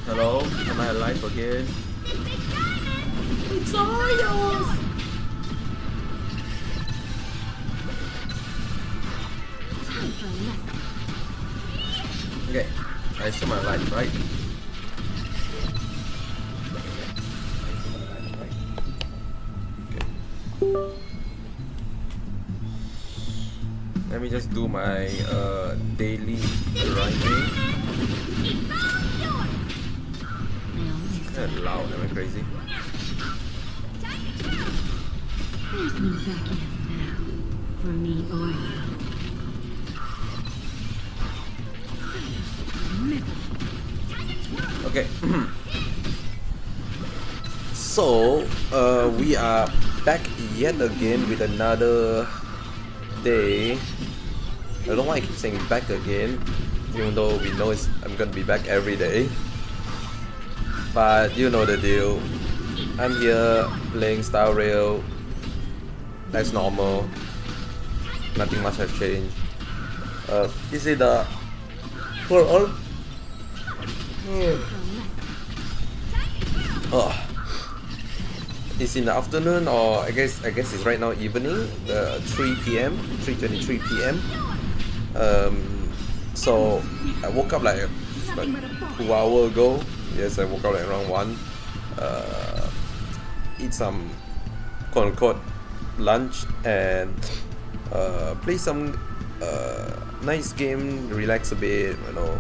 Hello, am I alive again? It's Ayos! Okay, I still my life, right? Okay. Let me just do my daily grinding. Kind of loud, am I crazy? There's no backing up now, for me or you. Okay. So, we are back yet again with another day. I don't know why I keep saying back again, even though we know I'm gonna be back every day. But you know the deal. I'm here playing Star Rail. That's normal. Nothing much has changed. Is it the for all? Oh, it's in the afternoon, or I guess it's right now evening, 3 p.m. 3:23 p.m. So I woke up like 2 hours ago. Yes, I woke up like around 1. Eat some quote unquote lunch and play some nice game, relax a bit, you know.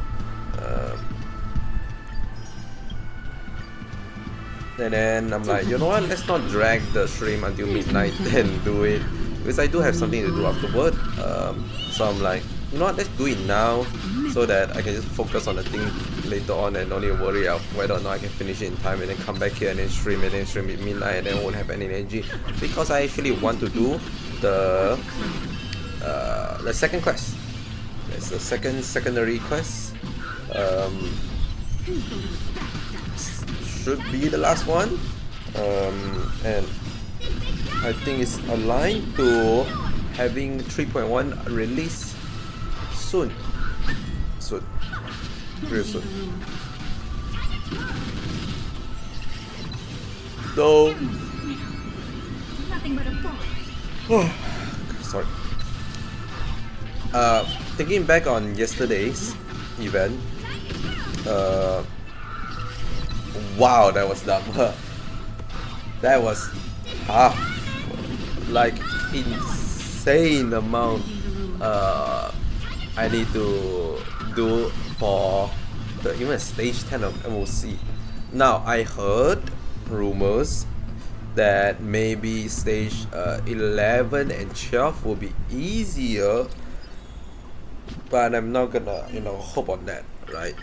And then I'm like, you know what, let's not drag the stream until midnight and do it, because I do have something to do afterward. So I'm like, you know what, let's do it now so that I can just focus on the thing later on and only worry of whether or not I can finish it in time, and then come back here and then stream at midnight and then won't have any energy, because I actually want to do the second quest. It's the secondary quest. Should be the last one, and I think it's aligned to having 3.1 release soon, real soon. Though, sorry. Thinking back on yesterday's event, wow, that was dumb. That was like insane amount I need to do for the even stage 10 of MOC. Now I heard rumors that maybe stage 11 and 12 will be easier, but I'm not gonna hope on that, right?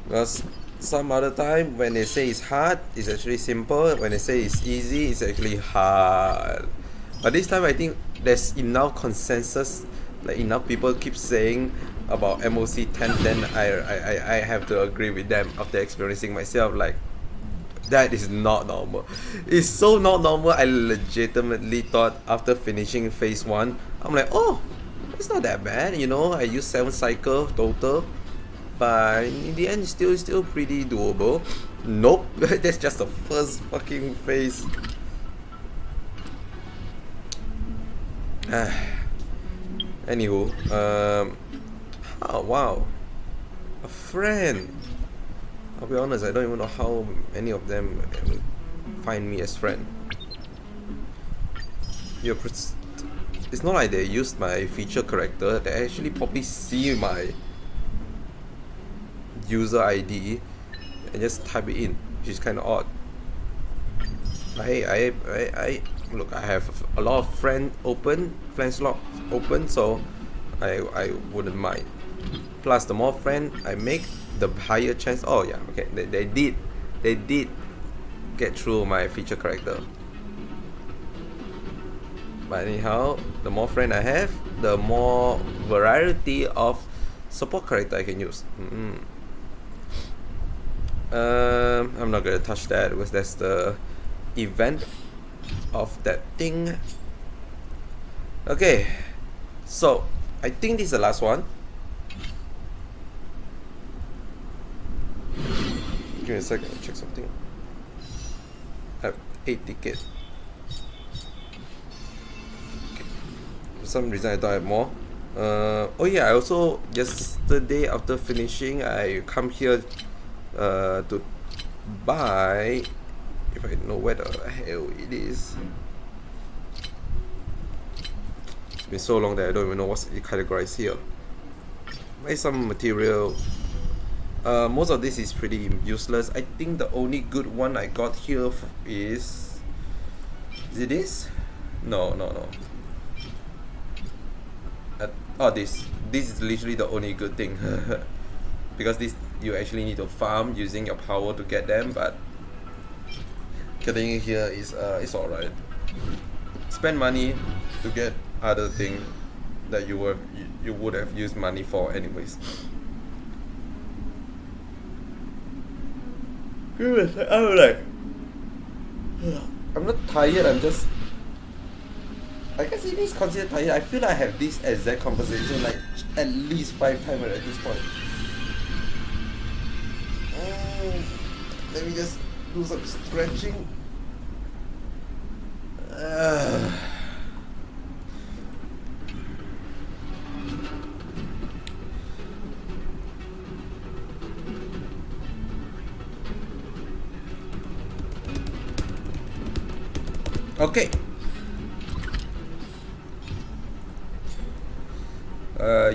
Because some other time when they say it's hard, it's actually simple. When they say it's easy, it's actually hard. But this time I think there's enough consensus, like enough people keep saying about MOC 10, then I have to agree with them after experiencing myself. Like, that is not normal. It's so not normal. I legitimately thought after finishing phase 1, I'm like, oh, it's not that bad, you know. I used 7 cycle total, but in the end, it's still pretty doable. Nope, that's just the first fucking phase. Anywho, oh wow, a friend. I'll be honest, I don't even know how many of them will find me as friend. It's not like they used my feature character. They actually probably see my user ID and just type it in, which is kind of odd. I look, I have a lot of friend slot open, so I wouldn't mind. Plus, the more friend I make, the higher chance. Oh yeah, okay, they did get through my feature character. But anyhow, the more friend I have, the more variety of support character I can use. I'm not gonna touch that because that's the event of that thing. Okay, so I think this is the last one. Give me a second, I'll check something. I have 8 tickets. Okay. For some reason I thought I had more. Oh yeah, I also yesterday after finishing I come here to buy, if I know where the hell it is. It's been so long that I don't even know what's categorized here. Buy some material. Most of this is pretty useless. I think the only good one I got here is it this? No. Oh, this is literally the only good thing. Because this you actually need to farm using your power to get them, but getting it here is alright. Spend money to get other thing that you would have used money for anyways. I'm not tired, I guess it is considered tired. I feel like I have this exact conversation like at least 5 times at this point. Let me just do some stretching. Okay.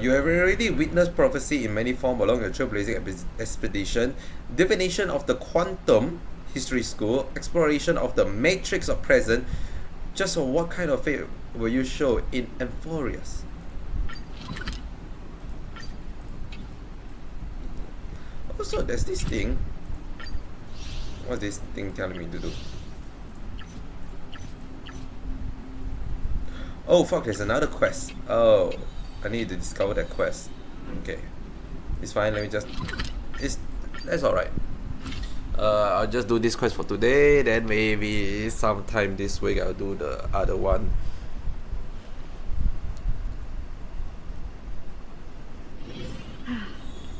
You have already witnessed prophecy in many forms along your trailblazing expedition, divination of the quantum, history school, exploration of the matrix of present. Just what kind of faith will you show in Amphorius? Also, there's this thing. What's this thing telling me to do? Oh fuck, there's another quest. Oh, I need to discover that quest. Okay, it's fine, let me just, that's alright. I'll just do this quest for today, then maybe sometime this week I'll do the other one.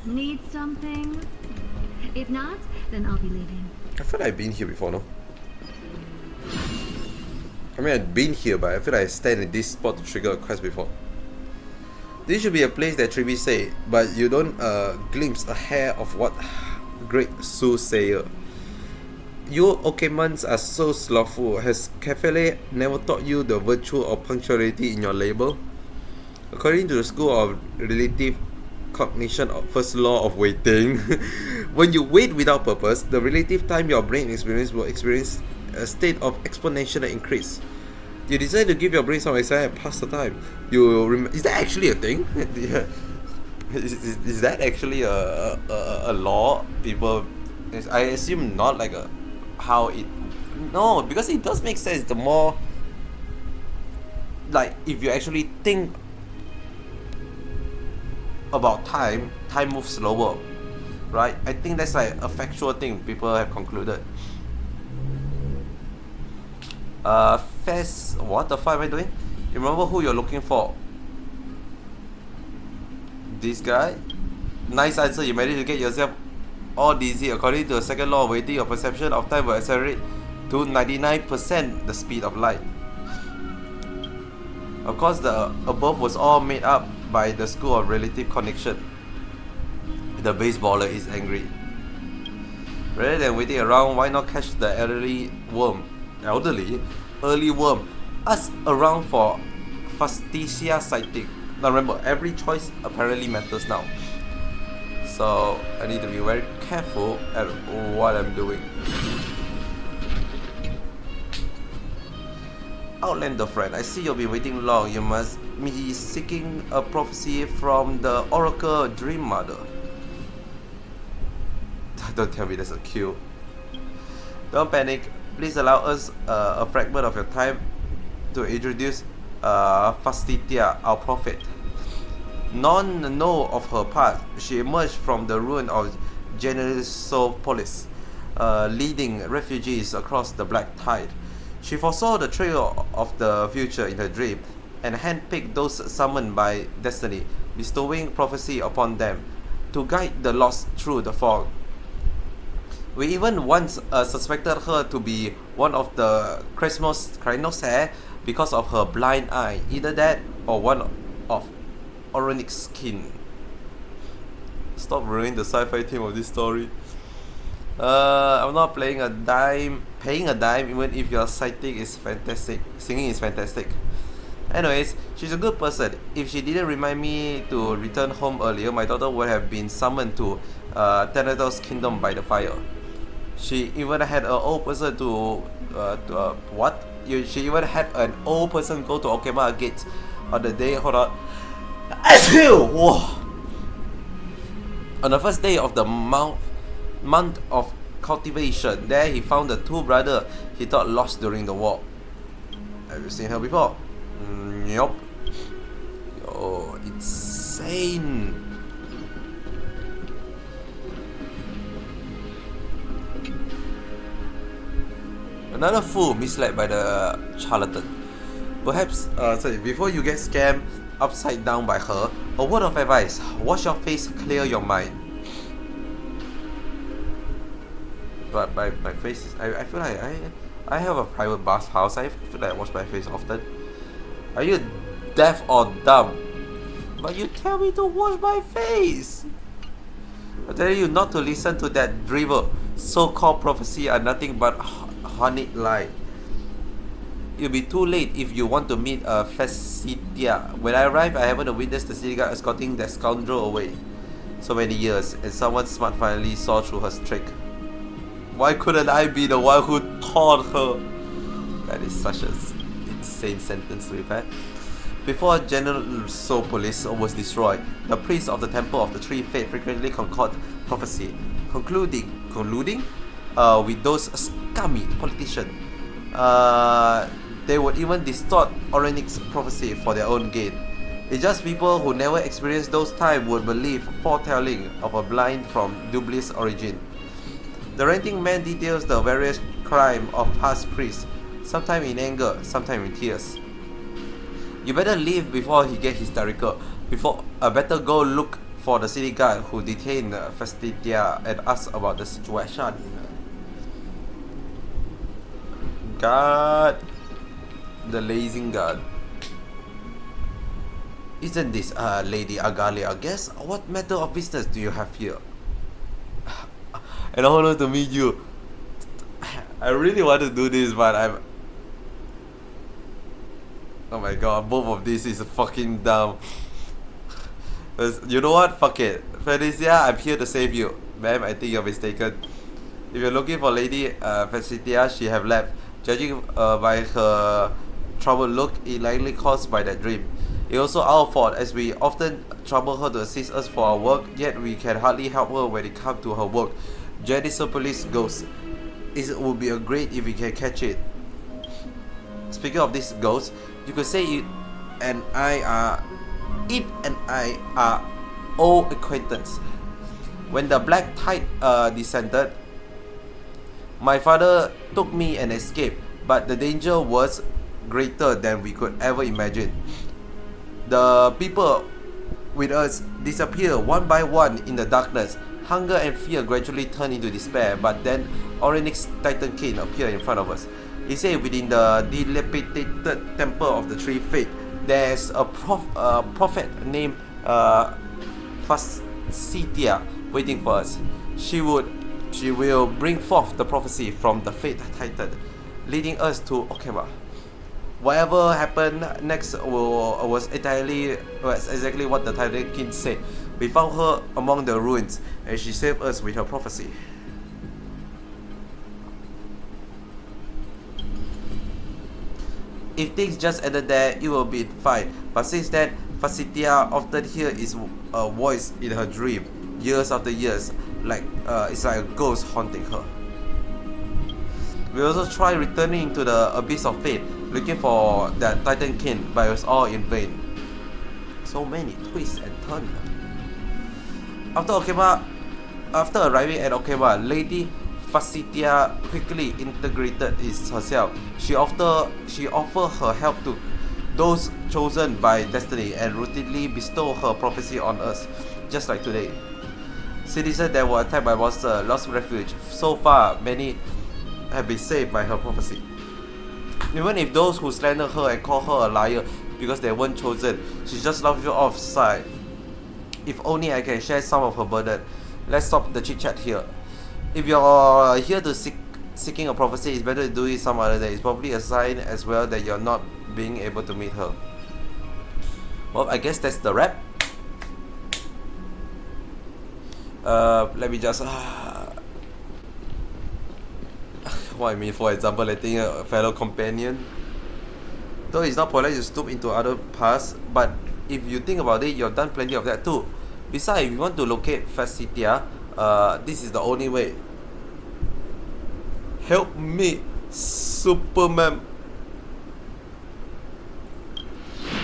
Need something? If not, then I'll be leaving. I feel like I've been here before, no? I mean, I've been here, but I feel like I stand in this spot to trigger a quest before. This should be a place that Tribi say, but you don't glimpse a hair of what great soothsayer. You Okemans are so slothful. Has Kefele never taught you the virtue of punctuality in your labor? According to the school of relative cognition of first law of waiting, when you wait without purpose, the relative time your brain experience will experience a state of exponential increase. You decide to give your brain some exercise and pass the time. Is that actually a thing? Is that actually a law? People, I assume not like a how it. No, because it does make sense. The more, like, if you actually think about time moves slower, right? I think that's like a factual thing people have concluded. What the fuck am I doing? You remember who you're looking for? This guy? Nice answer, you managed to get yourself all dizzy. According to the second law of waiting, your perception of time will accelerate to 99% the speed of light. Of course, the above was all made up by the school of relative connection. The baseballer is angry. Rather than waiting around, why not catch the early worm, us around for Fasticia sighting. Now remember, every choice apparently matters now. So I need to be very careful at what I'm doing. Outlander friend, I see you'll be waiting long. You must be seeking a prophecy from the Oracle Dream Mother. Don't tell me there's a queue. Don't panic. Please allow us a fragment of your time to introduce Fastitia, our prophet. None know of her past. She emerged from the ruin of Genesopolis, leading refugees across the black tide. She foresaw the trail of the future in her dream. and handpick those summoned by destiny, bestowing prophecy upon them to guide the lost through the fog. We even once suspected her to be one of the Krynos because of her blind eye, either that or one of Oronic's skin. Stop ruining the sci-fi theme of this story. I'm not paying a dime, even if your sighting is fantastic. Singing is fantastic. Anyways, she's a good person. If she didn't remind me to return home earlier, my daughter would have been summoned to Thanatos' kingdom by the fire. She even had an old person She even had an old person go to Okema Gate on the day. Hold on. Whoa. On the first day of the month of cultivation, there he found the two brothers he thought lost during the war. Have you seen her before? Yup. Yo, insane. Another fool misled by the charlatan. Perhaps, before you get scammed upside down by her, a word of advice: wash your face, clear your mind. But my face, I feel like I have a private bath house. I feel like I wash my face often. Are you deaf or dumb? But you tell me to wash my face. I tell you not to listen to that drivel. So-called prophecy are nothing but honeyed lie. It'll be too late if you want to meet a Fesitia. When I arrived, I happened to witness the city guard escorting that scoundrel away. So many years, and someone smart finally saw through her trick. Why couldn't I be the one who taught her? That is such an insane sentence we've had. Before Generasopolis was destroyed, the priests of the Temple of the Three Fates frequently concord prophecy, concluding with those scummy politicians. They would even distort Oronic's prophecy for their own gain. It's just people who never experienced those times would believe foretelling of a blind from dubious origin. The ranting man details the various crimes of past priests, sometimes in anger, sometimes in tears. You better leave before he gets hysterical. Better go look for the city guard who detained Festitia and ask about the situation. God, the lazy god. Isn't this Lady Agalia? Guess what matter of business do you have here? An honor to meet you. I really want to do this, but I'm. Oh my god, both of this is fucking dumb. You know what? Fuck it. Felicia, I'm here to save you. Ma'am, I think you're mistaken. If you're looking for Lady Felicia, she have left. Judging by her troubled look, it likely caused by that dream. It's also our fault, as we often trouble her to assist us for our work, yet we can hardly help her when it comes to her work. Jedisopolis ghost. It would be great if we can catch it. Speaking of this ghost, you could say it and I are old acquaintance. When the black tide descended, my father took me and escaped, but the danger was greater than we could ever imagine. The people with us disappeared one by one in the darkness. Hunger and fear gradually turned into despair, but then Oronic's Titan King appeared in front of us. He said within the dilapidated temple of the Three Fates, there's a prophet named Fasitia waiting for us. She will bring forth the prophecy from the Fate Titan, leading us to Okema. Whatever happened next was exactly what the Titan King said. We found her among the ruins, and she saved us with her prophecy. If things just ended there, it will be fine. But since then, Fasitia often hears his voice in her dream, years after years, like it's like a ghost haunting her. We also tried returning to the abyss of fate, looking for that Titan King, but it was all in vain. So many twists and turns. After arriving at Okema, Lady Fasitia quickly integrated herself. She offered her help to those chosen by destiny and routinely bestow her prophecy on us, just like today. Citizens that were attacked by monsters lost refuge. So far, many have been saved by her prophecy. Even if those who slander her and call her a liar because they weren't chosen, she just loves you off sight. If only I can share some of her burden. Let's stop the chit chat here. If you're here to seeking a prophecy, it's better to do it some other day. It's probably a sign as well that you're not being able to meet her. Well, I guess that's the wrap. Let me just what I mean, for example, letting a fellow companion, though it's not polite to stoop into other paths, but if you think about it, you've done plenty of that too. Besides, if you want to locate Facitia, this is the only way. Help me, Superman.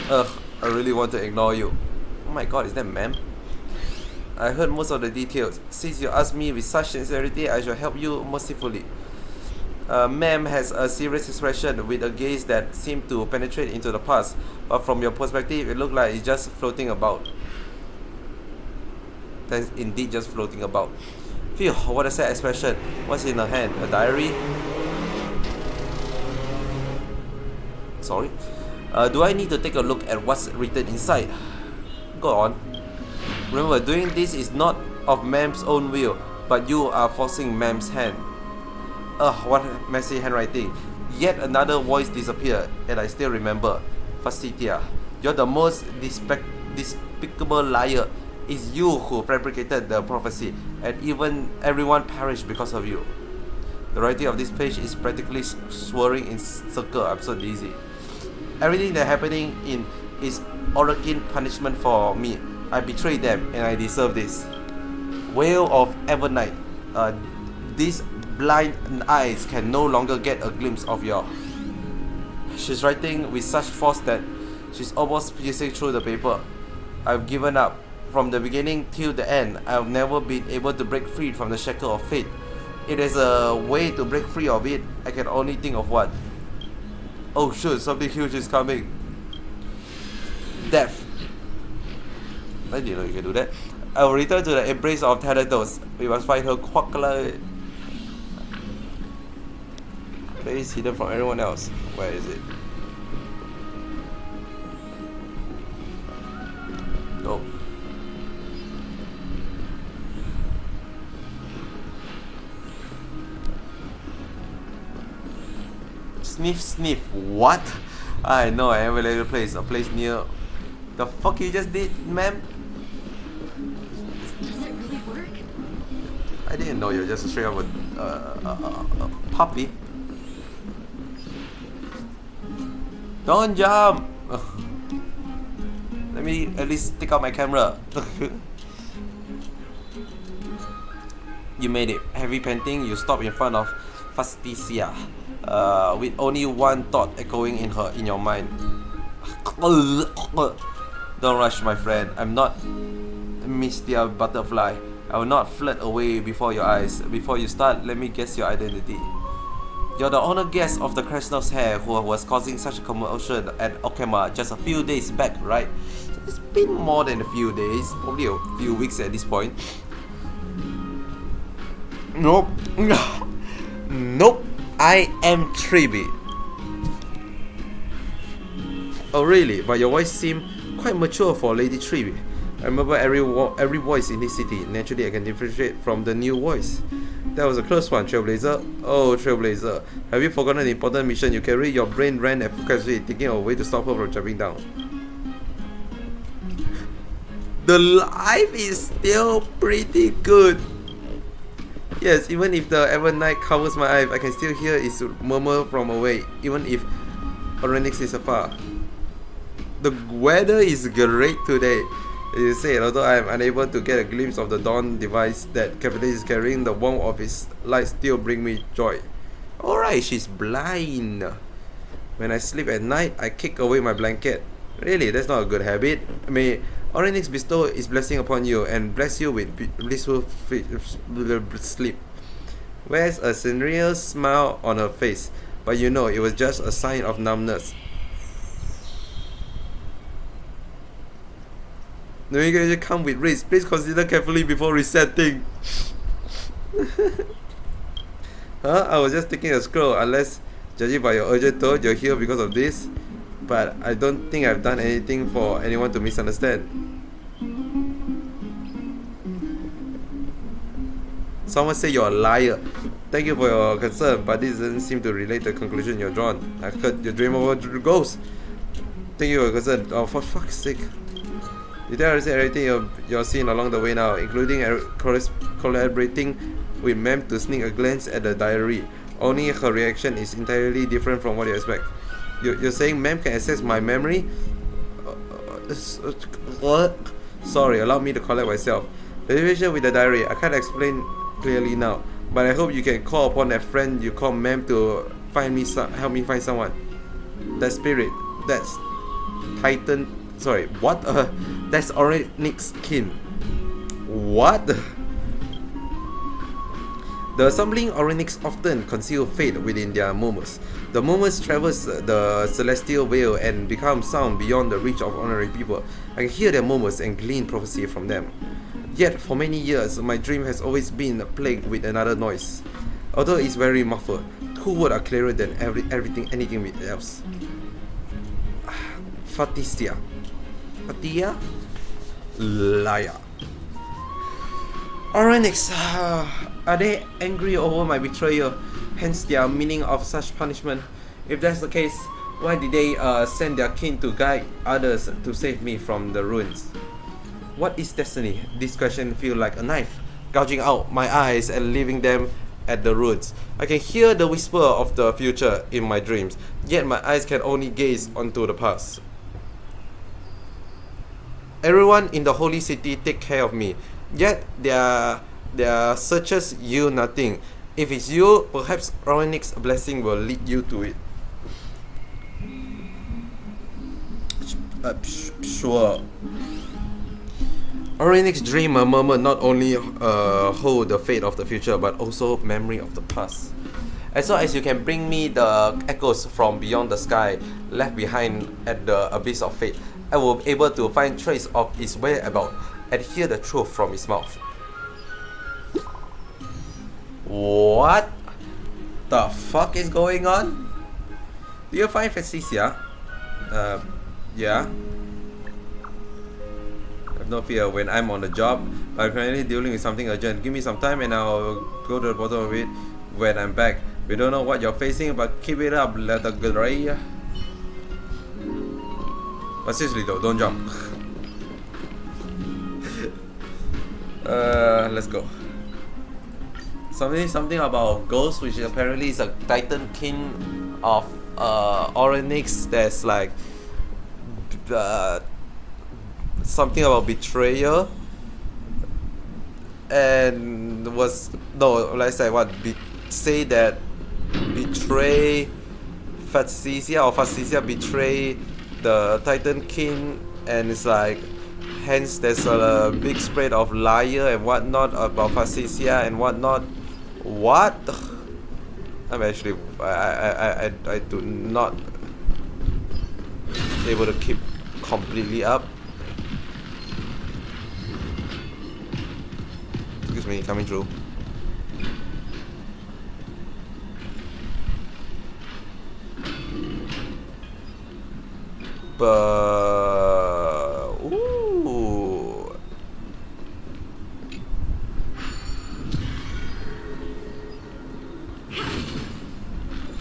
I really want to ignore you. Oh my god, is that ma'am? I heard most of the details. Since you asked me with such sincerity, I shall help you mercifully. Ma'am has a serious expression with a gaze that seemed to penetrate into the past, but from your perspective, it looked like it's just floating about. That's indeed just floating about. Phew, what a sad expression. What's in her hand? A diary? Sorry. Do I need to take a look at what's written inside? Go on. Remember, doing this is not of ma'am's own will, but you are forcing ma'am's hand. What messy handwriting. Yet another voice disappeared, and I still remember. Facitia, you're the most despicable liar. It's you who fabricated the prophecy, and even everyone perished because of you. The writing of this page is practically swirling in circle. I'm so dizzy. Everything that's happening is Orokin punishment for me. I betrayed them, and I deserve this. Whale of Evernight, these blind eyes can no longer get a glimpse of your. She's writing with such force that she's almost piercing through the paper. I've given up. From the beginning till the end, I've never been able to break free from the shackle of fate. It is a way to break free of it. I can only think of one. Oh shoot, something huge is coming. Death. I didn't know you can do that. I will return to the embrace of Thanatos. We must find her quickly. Place hidden from everyone else. Where is it? No. Sniff, sniff. What? I know I have a little place. A place near. The fuck you just did, ma'am? Does it really work? I didn't know you're just a straight up a puppy. Don't jump! Let me at least take out my camera. You made it. Heavy panting, you stop in front of Fasticia, with only one thought echoing in your mind. Don't rush, my friend. I'm not Mr. Butterfly. I will not flit away before your eyes. Before you start, let me guess your identity. You're the honored guest of the Krasnov's hair who was causing such a commotion at Okema just a few days back, right? It's been more than a few days, probably a few weeks at this point. Nope. Nope. I am Triby. Oh really? But your voice seemed quite mature for Lady Triby. I remember every voice in this city. Naturally, I can differentiate from the new voice. That was a close one, Trailblazer. Oh, Trailblazer. Have you forgotten an important mission you carry? Your brain ran at full capacity, thinking of a way to stop her from jumping down. The life is still pretty good. Yes, even if the Evernight covers my eyes, I can still hear its murmur from away, even if Orenix is afar. The weather is great today. As you said, although I am unable to get a glimpse of the dawn device that Captain is carrying, the warmth of his light still brings me joy. Alright, she's blind. When I sleep at night, I kick away my blanket. Really, that's not a good habit. May Orenix bestow his blessing upon you and bless you with blissful sleep. Wears a sincere smile on her face, but you know it was just a sign of numbness. Navigation come with risk. Please consider carefully before resetting. Huh? I was just taking a scroll. Unless, judging by your urgent tone, you're here because of this. But I don't think I've done anything for anyone to misunderstand. Someone say you're a liar. Thank you for your concern, but this doesn't seem to relate to the conclusion you're drawn. I heard your dream over ghosts. Thank you for your concern. Oh, for fuck's sake. You don't understand everything you're seeing along the way now, including collaborating with Ma'am to sneak a glance at the diary. Only her reaction is entirely different from what you expect. You're saying Ma'am can access my memory? What? Sorry, allow me to collect myself. The situation with the diary, I can't explain clearly now, but I hope you can call upon that friend you call Ma'am to help me find someone. That spirit, that's Titan. Sorry, what? That's Oryx's kin. What? The assembling Oryx often conceal fate within their moments. The moments traverse the celestial veil and become sound beyond the reach of ordinary people. I can hear their moments and glean prophecy from them. Yet, for many years, my dream has always been plagued with another noise. Although it's very muffled, two words are clearer than anything else. Fatia? Liar. Oryx, are they angry over my betrayal? Hence their meaning of such punishment. If that's the case, why did they send their kin to guide others to save me from the ruins? What is destiny? This question feels like a knife, gouging out my eyes and leaving them at the roots. I can hear the whisper of the future in my dreams, yet my eyes can only gaze onto the past. Everyone in the holy city take care of me, yet their searches yield nothing. If it's you, perhaps Oryx's blessing will lead you to it. Sure. Oryx's dream murmur not only hold the fate of the future, but also memory of the past. As long as you can bring me the echoes from beyond the sky left behind at the abyss of fate, I will be able to find trace of its whereabouts and hear the truth from its mouth. What the fuck is going on? Do you find Fasticia? Yeah. Have no fear when I'm on the job. I'm currently dealing with something urgent. Give me some time and I'll go to the bottom of it when I'm back. We don't know what you're facing, but keep it up, little Gray. But seriously though, don't jump. Let's go. Something about ghost, which apparently is a Titan king of Oryx. That's like something about betrayal, and let's say what say that betray Fasticia, or Fasticia betray the Titan king, and it's like hence there's a big spread of liar and whatnot about Fasticia and whatnot. What? I'm actually I do not able to keep completely up. Excuse me, coming through. But ooh,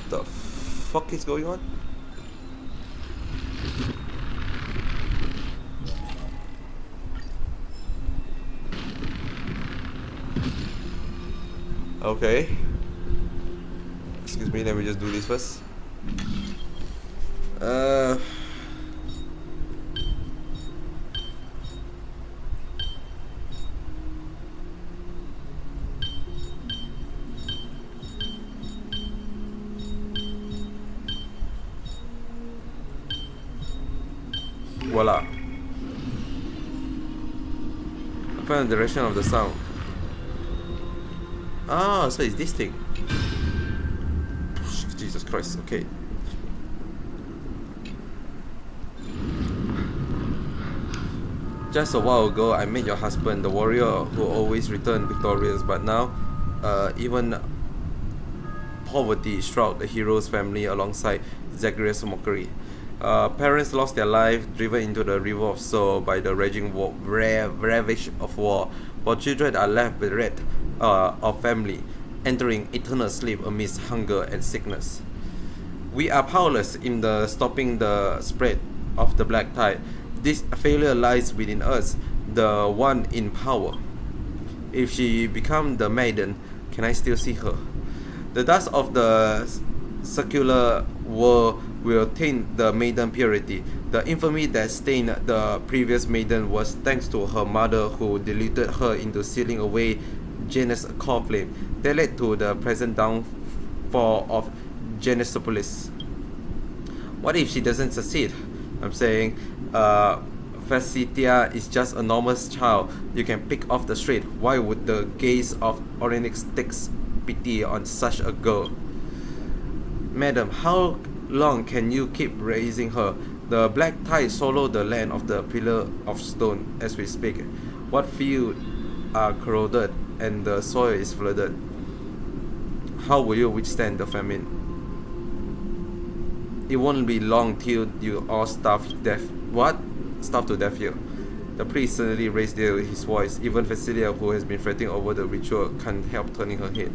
the fuck is going on? Okay. Excuse me, let me just do this first. Voila. I found the direction of the sound. Ah, so it's this thing. Jesus Christ, okay. Just a while ago, I met your husband, the warrior who always returned victorious, but now, even poverty shroud the hero's family alongside Zacharias' mockery. Parents lost their life, driven into the river of soul by the raging ravage of war, while children are left bereft of family, entering eternal sleep amidst hunger and sickness. We are powerless in the stopping the spread of the black tide. This failure lies within us, the one in power. If she become the maiden, can I still see her? The dust of the circular world will taint the maiden purity. The infamy that stained the previous maiden was thanks to her mother, who deluded her into sealing away Janus' core flame. That led to the present downfall of Janusopolis. What if she doesn't succeed? I'm saying, Facitia is just a normal child you can pick off the street. Why would the gaze of Orynyx take pity on such a girl? Madam, how long can you keep raising her? The black tide swallowed the land of the pillar of stone as we speak. What fields are corroded and the soil is flooded? How will you withstand the famine? It won't be long till you all starve to death. What? Starve to death here. The priest suddenly raised his voice. Even Facilia, who has been fretting over the ritual, can't help turning her head.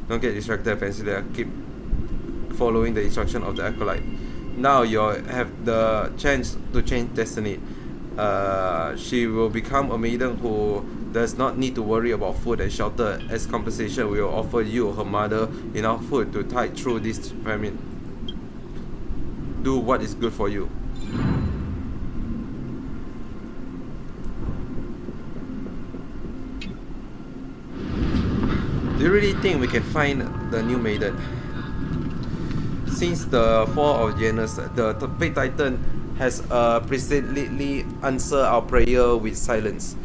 Don't get distracted, Facilia. Keep following the instruction of the acolyte. Now you have the chance to change destiny. She will become a maiden who does not need to worry about food and shelter. As compensation, we will offer you, her mother, enough food to tide through this famine. Do what is good for you. Do you really think we can find the new maiden? Since the fall of Janus, the Fate Titan has precedently answered our prayer with silence.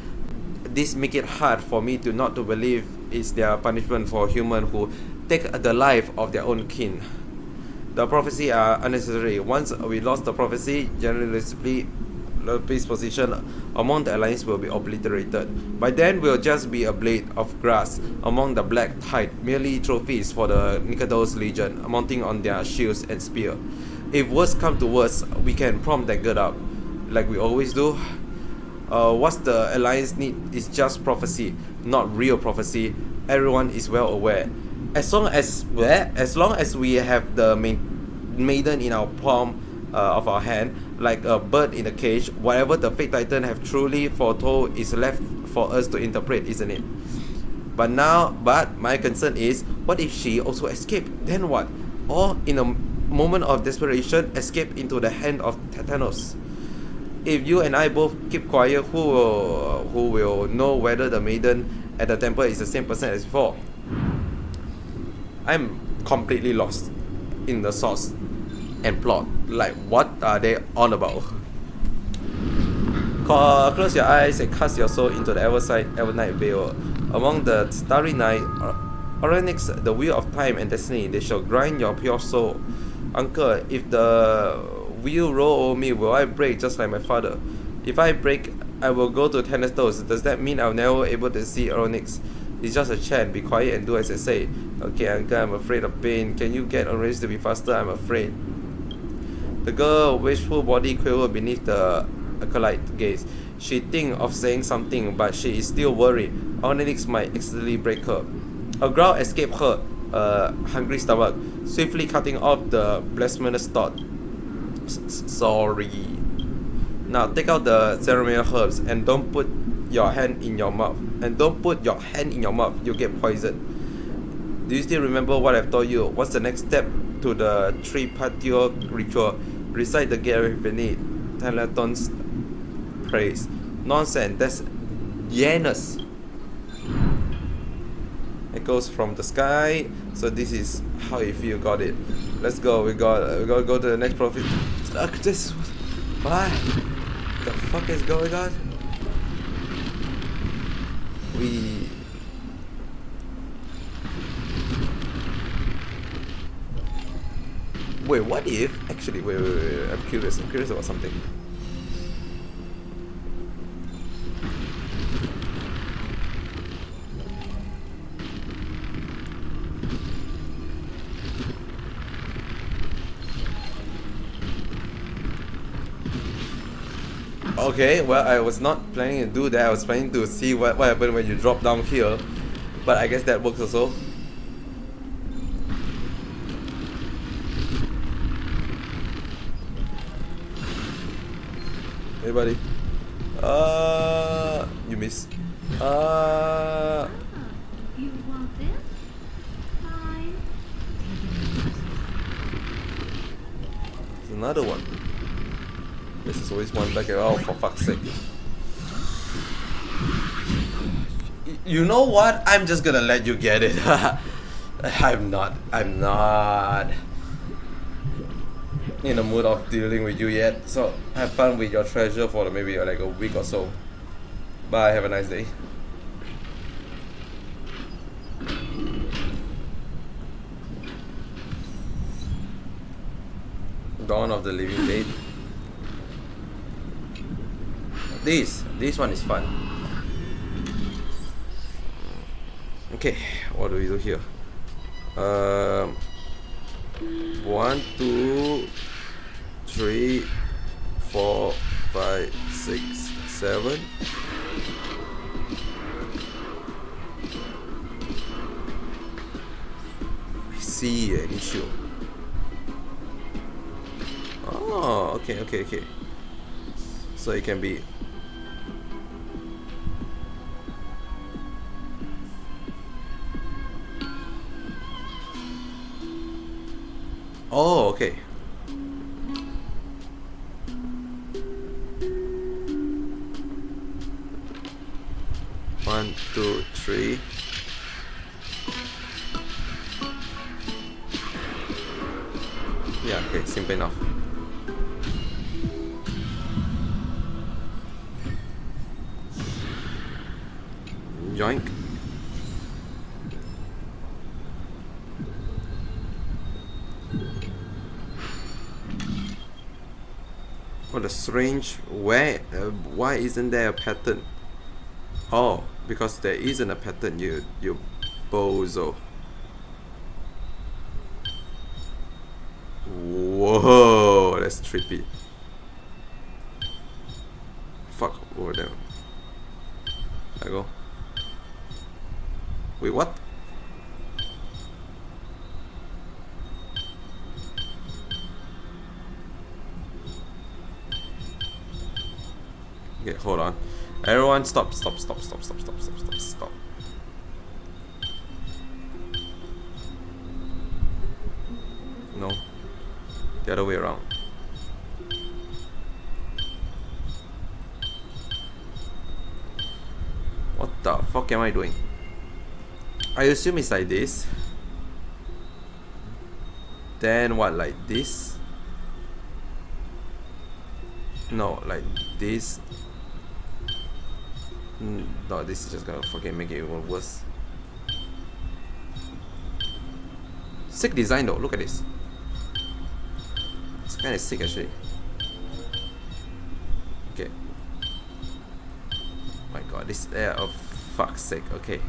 This makes it hard for me to not to believe is their punishment for humans who take the life of their own kin. The prophecy are unnecessary. Once we lost the prophecy, generally Lope's position among the alliance will be obliterated. By then, we'll just be a blade of grass among the black tide, merely trophies for the Nikados Legion, mounting on their shields and spear. If worse come to worse, we can prompt that girl up, like we always do. What the alliance need is just prophecy, not real prophecy. Everyone is well aware. As long as we have the maiden in our palm of our hand, like a bird in a cage, whatever the Fate Titan have truly foretold is left for us to interpret, isn't it? But my concern is, what if she also escaped? Then what? Or in a moment of desperation, escape into the hand of Titanos? If you and I both keep quiet, who will know whether the maiden at the temple is the same person as before? I'm completely lost in the source and plot. Like, what are they on about? Close your eyes and cast your soul into the Evernight Veil. Among the starry night, Orynyx, the wheel of time and destiny, they shall grind your pure soul. Uncle, if the wheel roll over me, will I break just like my father? If I break, I will go to Thanatos. Does that mean I'll never be able to see Orynyx? It's just a chant. Be quiet and do as I say. Okay, Uncle, I'm afraid of pain. Can you get Orynyx to be faster? I'm afraid. The girl, wishful body quivered beneath the acolyte gaze. She thinks of saying something, but she is still worried. Orynyx might accidentally break her. A growl escaped her hungry stomach, swiftly cutting off the blasphemous thought. Sorry. Now take out the ceremonial herbs and don't put your hand in your mouth. You'll get poisoned. Do you still remember what I've told you? What's the next step to the Tripatio ritual? Recite the Gare beneath Teleton's praise. Nonsense, that's Janus. Echoes from the sky. So this is how you feel. Got it. Let's go. We gotta go to the next prophet. This. What the fuck is going on? Wait, what if... Actually, wait, I'm curious about something. Okay, well, I was not planning to do that. I was planning to see what happened when you drop down here. But I guess that works also. Hey, buddy. You miss. Oh, you want this? Fine. There's another one. This is always one back at all, for fuck's sake. You know what? I'm just gonna let you get it. I'm not in the mood of dealing with you yet. So have fun with your treasure for maybe like a week or so. Bye, have a nice day. Dawn of the Living Dead. This one is fun. Okay, what do we do here? 1, 2, 3, 4, 5, 6, 7. I see an issue. Oh, okay. So it can be. Oh, okay. One, two, three. Yeah, okay, simple enough. Yoink. What a strange. Why isn't there a pattern? Oh, because there isn't a pattern. You bozo. Whoa, that's trippy. Fuck over there. I go. Wait, what? Okay, hold on. Everyone stop. No. The other way around. What the fuck am I doing? I assume it's like this. Then what, like this? No, like this. No, this is just gonna fucking make it even worse. Sick design though, look at this. It's kinda sick actually. Okay. My god, this oh fuck's sake, okay.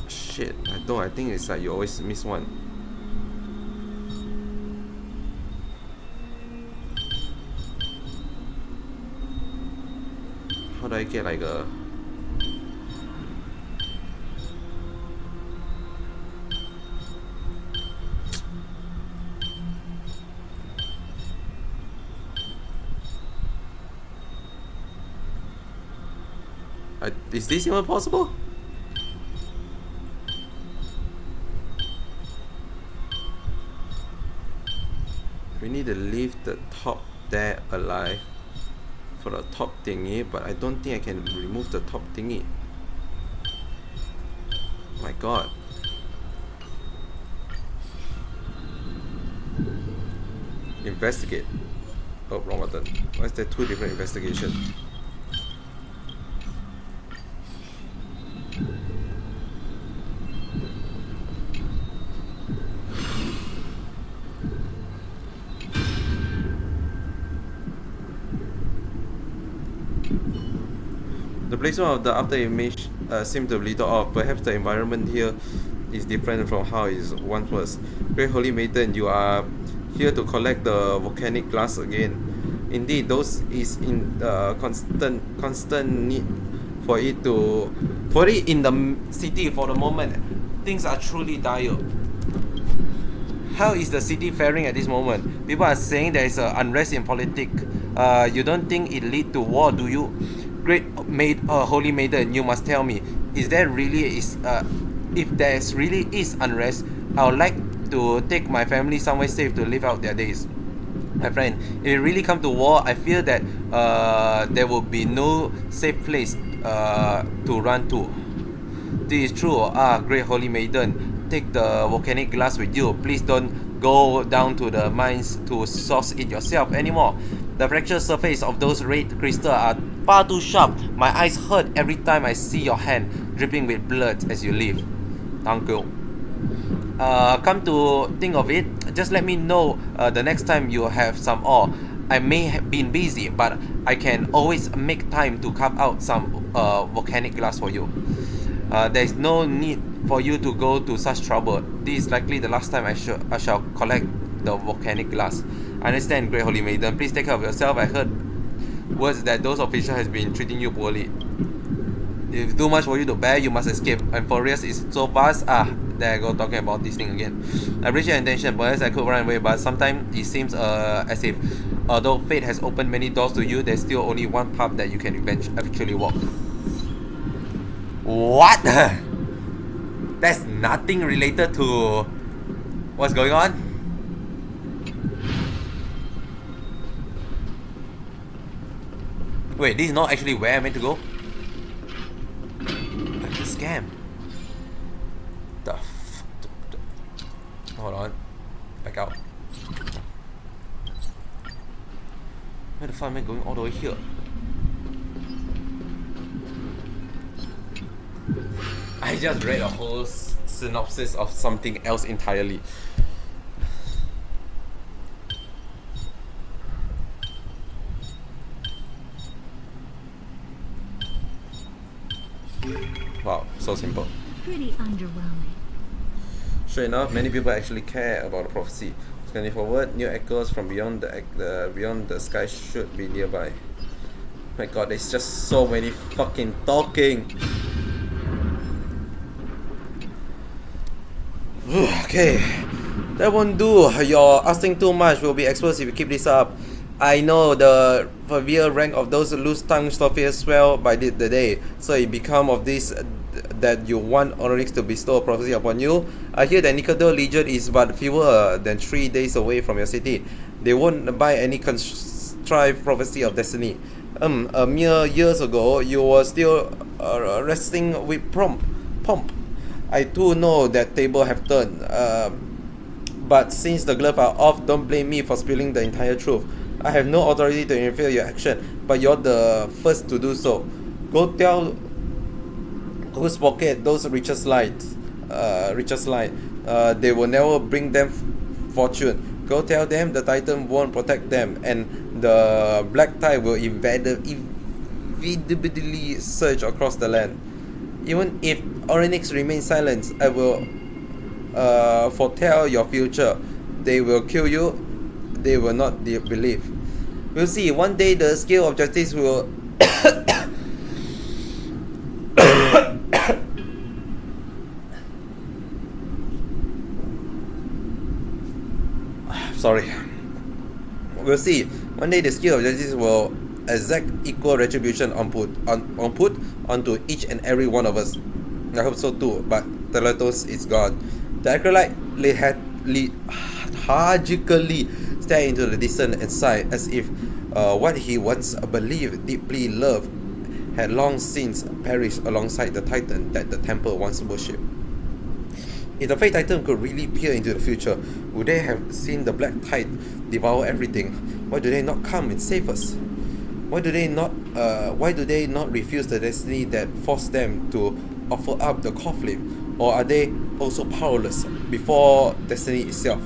Shit, I think it's like you always miss one. How do I get like a... is this even possible? We need to leave the top there alive for the top thingy, but I don't think I can remove the top thingy. My god. Investigate. Oh, wrong button. Why is there two different investigations? The placement of the after image seemed to be little off. Perhaps the environment here is different from how it once was. Great Holy Maiden, you are here to collect the volcanic glass again. Indeed, those is in constant need for it in the city for the moment. Things are truly dire. How is the city faring at this moment? People are saying there is unrest in politics. You don't think it lead to war, do you? Great Holy Maiden, you must tell me, if there really is unrest, I would like to take my family somewhere safe to live out their days. My friend, if it really come to war, I fear that there will be no safe place to run to. This is true. Great Holy Maiden, take the volcanic glass with you. Please don't go down to the mines to source it yourself anymore. The fractured surface of those red crystals are far too sharp. My eyes hurt every time I see your hand dripping with blood as you leave. Thank you. Come to think of it, just let me know the next time you have some ore. I may have been busy, but I can always make time to carve out some volcanic glass for you. There is no need for you to go to such trouble. This is likely the last time I shall collect the volcanic glass. I understand, Great Holy Maiden. Please take care of yourself. I heard words that those officials has been treating you poorly. If too much for you to bear, you must escape. And Furious is so fast. There I go talking about this thing again. I appreciate your intention. Perhaps I could run away, but sometimes it seems as if although fate has opened many doors to you, there's still only one path that you can eventually walk. What? That's nothing related to what's going on? Wait, this is not actually where I meant to go? That's a scam. The f... Hold on. Back out. Where the fuck am I going all the way here? I just read a whole synopsis of something else entirely. Wow, so simple. Pretty underwhelming. Sure enough, many people actually care about the prophecy. Scanning forward, new echoes from beyond the sky should be nearby. My god, there's just so many fucking talking. Okay, that won't do. You're asking too much. Will be exposed if you keep this up. I know the severe rank of those loose tongue Sophias swell by the day, so it become of this that you want Onyx to bestow a prophecy upon you. I hear that Nicodel Legion is but fewer than 3 days away from your city. They won't buy any contrived prophecy of destiny. A mere years ago, you were still resting with pomp. I too know that table have turned, but since the gloves are off, don't blame me for spilling the entire truth. I have no authority to interfere in your action, but you're the first to do so. Go tell whose pocket those riches lie. They will never bring them fortune. Go tell them the Titan won't protect them, and the black tide will inevitably surge across the land. Even if Oryx remains silent, I will foretell your future. They will kill you. They will not believe. We'll see. One day the scale of justice will sorry. We'll see. One day the scale of justice will exact equal retribution onto each and every one of us. I hope so too, but Teletos is gone. The acolyte lethargically stared into the distance and sighed as if what he once believed, deeply loved, had long since perished alongside the Titan that the temple once worshipped. If the Fate Titan could really peer into the future, would they have seen the black tide devour everything? Why do they not come and save us? Why do they not refuse the destiny that forced them to offer up the coffin? Or are they also powerless before destiny itself?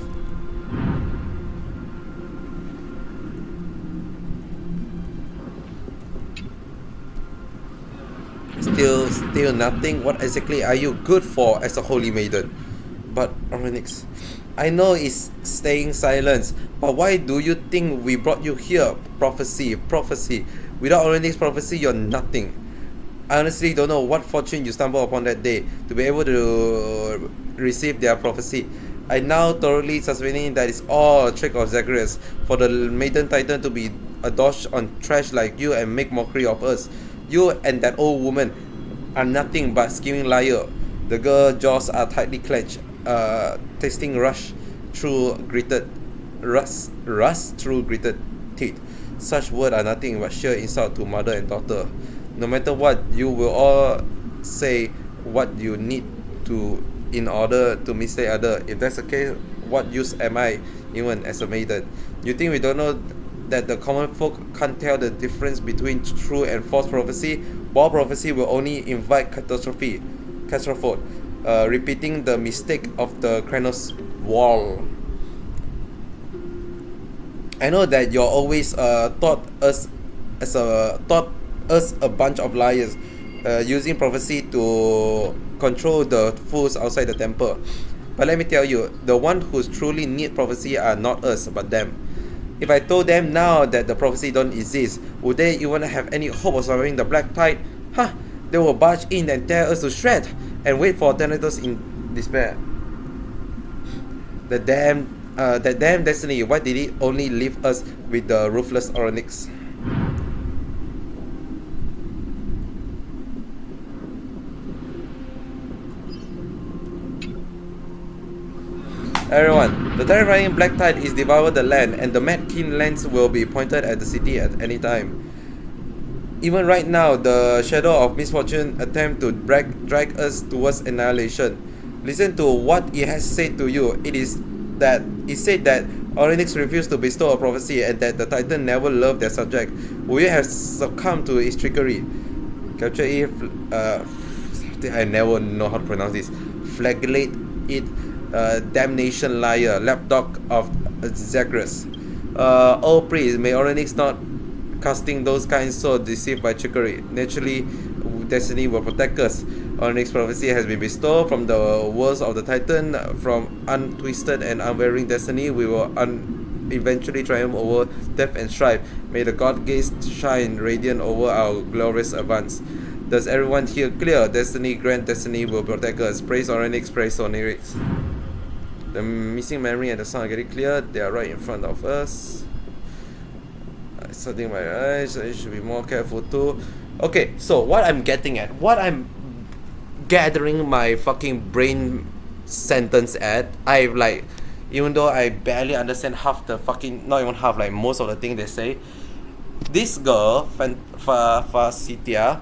Still nothing. What exactly are you good for as a holy maiden? But Onyx, I know it's staying silent, but why do you think we brought you here? Prophecy. Without Onyx prophecy, you're nothing. I honestly don't know what fortune you stumbled upon that day to be able to receive their prophecy. I now thoroughly suspecting that it's all a trick of Zagreus for the maiden titan to be a dosh on trash like you and make mockery of us. You and that old woman are nothing but scheming liar. The girl's jaws are tightly clenched, tasting rust through gritted teeth. Such words are nothing but sheer insult to mother and daughter. No matter what, you will all say what you need to in order to mislead other. If that's the case, what use am I even as a maiden? You think we don't know that the common folk can't tell the difference between true and false prophecy? While prophecy will only invite catastrophe, repeating the mistake of the Kranos wall. I know that you're always thought us a bunch of liars, using prophecy to control the fools outside the temple. But let me tell you, the one who's truly need prophecy are not us, but them. If I told them now that the prophecy don't exist, would they even have any hope of surviving the black tide? They will barge in and tear us to shreds and wait for Thanatos in despair. That damn destiny, why did it only leave us with the ruthless Onyx? Everyone, the terrifying black tide is devoured the land, and the mad keen lens will be pointed at the city at any time. Even right now, the shadow of misfortune attempt to drag us towards annihilation. Listen to what it has said to you. It said that Onyx refused to bestow a prophecy and that the Titan never loved their subject. Will you have succumbed to its trickery? Capture it. I never know how to pronounce this. Flagellate it. Damnation liar, lapdog of Zagreus. Oh priest, may Onyx not casting those kinds so deceived by trickery. Naturally, destiny will protect us. Onyx prophecy has been bestowed from the words of the Titan. From untwisted and unwavering destiny, we will eventually triumph over death and strife. May the god gaze shine radiant over our glorious advance. Does everyone hear clear? Destiny, grand destiny will protect us. Praise Onyx, praise Onyx. The missing memory and the sound are getting clear. They are right in front of us. Setting my eyes, so I should be more careful too. Okay, so what I'm getting at, what I'm gathering my fucking brain sentence at, even though I barely understand half the fucking, not even half, like most of the things they say, this girl, Fasitia,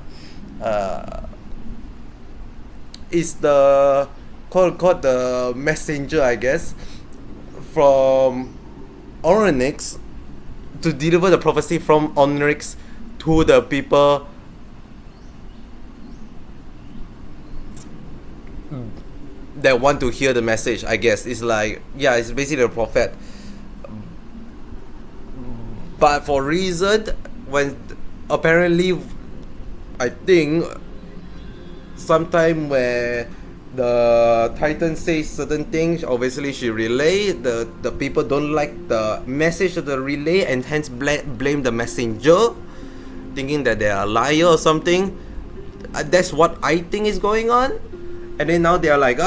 is the quote the messenger, I guess, from Onyx to deliver the prophecy from Onyx to the people that want to hear the message, I guess. It's like, yeah, it's basically a prophet. But for reason, when apparently, I think, sometime where the Titan says certain things, obviously she relay, the people don't like the message of the relay and hence blame the messenger, thinking that they are a liar or something. That's what I think is going on. And then now they are like,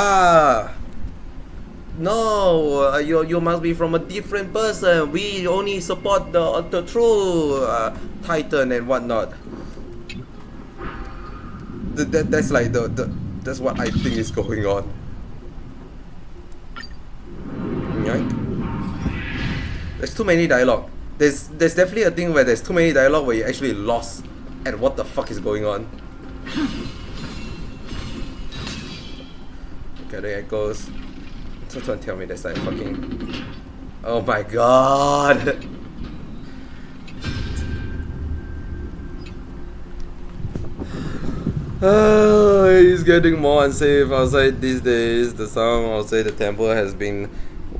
no, you must be from a different person. We only support the true Titan and whatnot. That's like that's what I think is going on. Right? There's too many dialogue. There's definitely a thing where there's too many dialogue where you're actually lost at what the fuck is going on. Okay, there it goes. So don't tell me that's like fucking... Oh my god! It's getting more unsafe outside these days. The sound outside the temple has been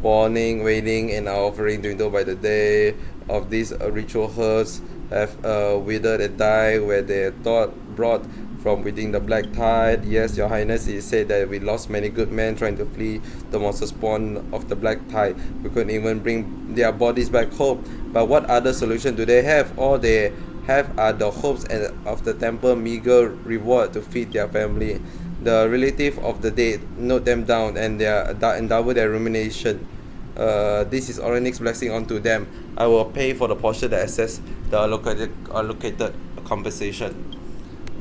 warning, wailing, and our offering dwindled by the day of these ritual herds. have withered and died, where they thought brought from within the black tide. Yes, your highness, it said that we lost many good men trying to flee the monster spawn of the black tide. We couldn't even bring their bodies back home. But what other solution do they have? All they have are the hopes and of the temple meager reward to feed their family. The relative of the dead note them down and double their rumination. This is Orenix's blessing onto them. I will pay for the portion that access the allocated compensation.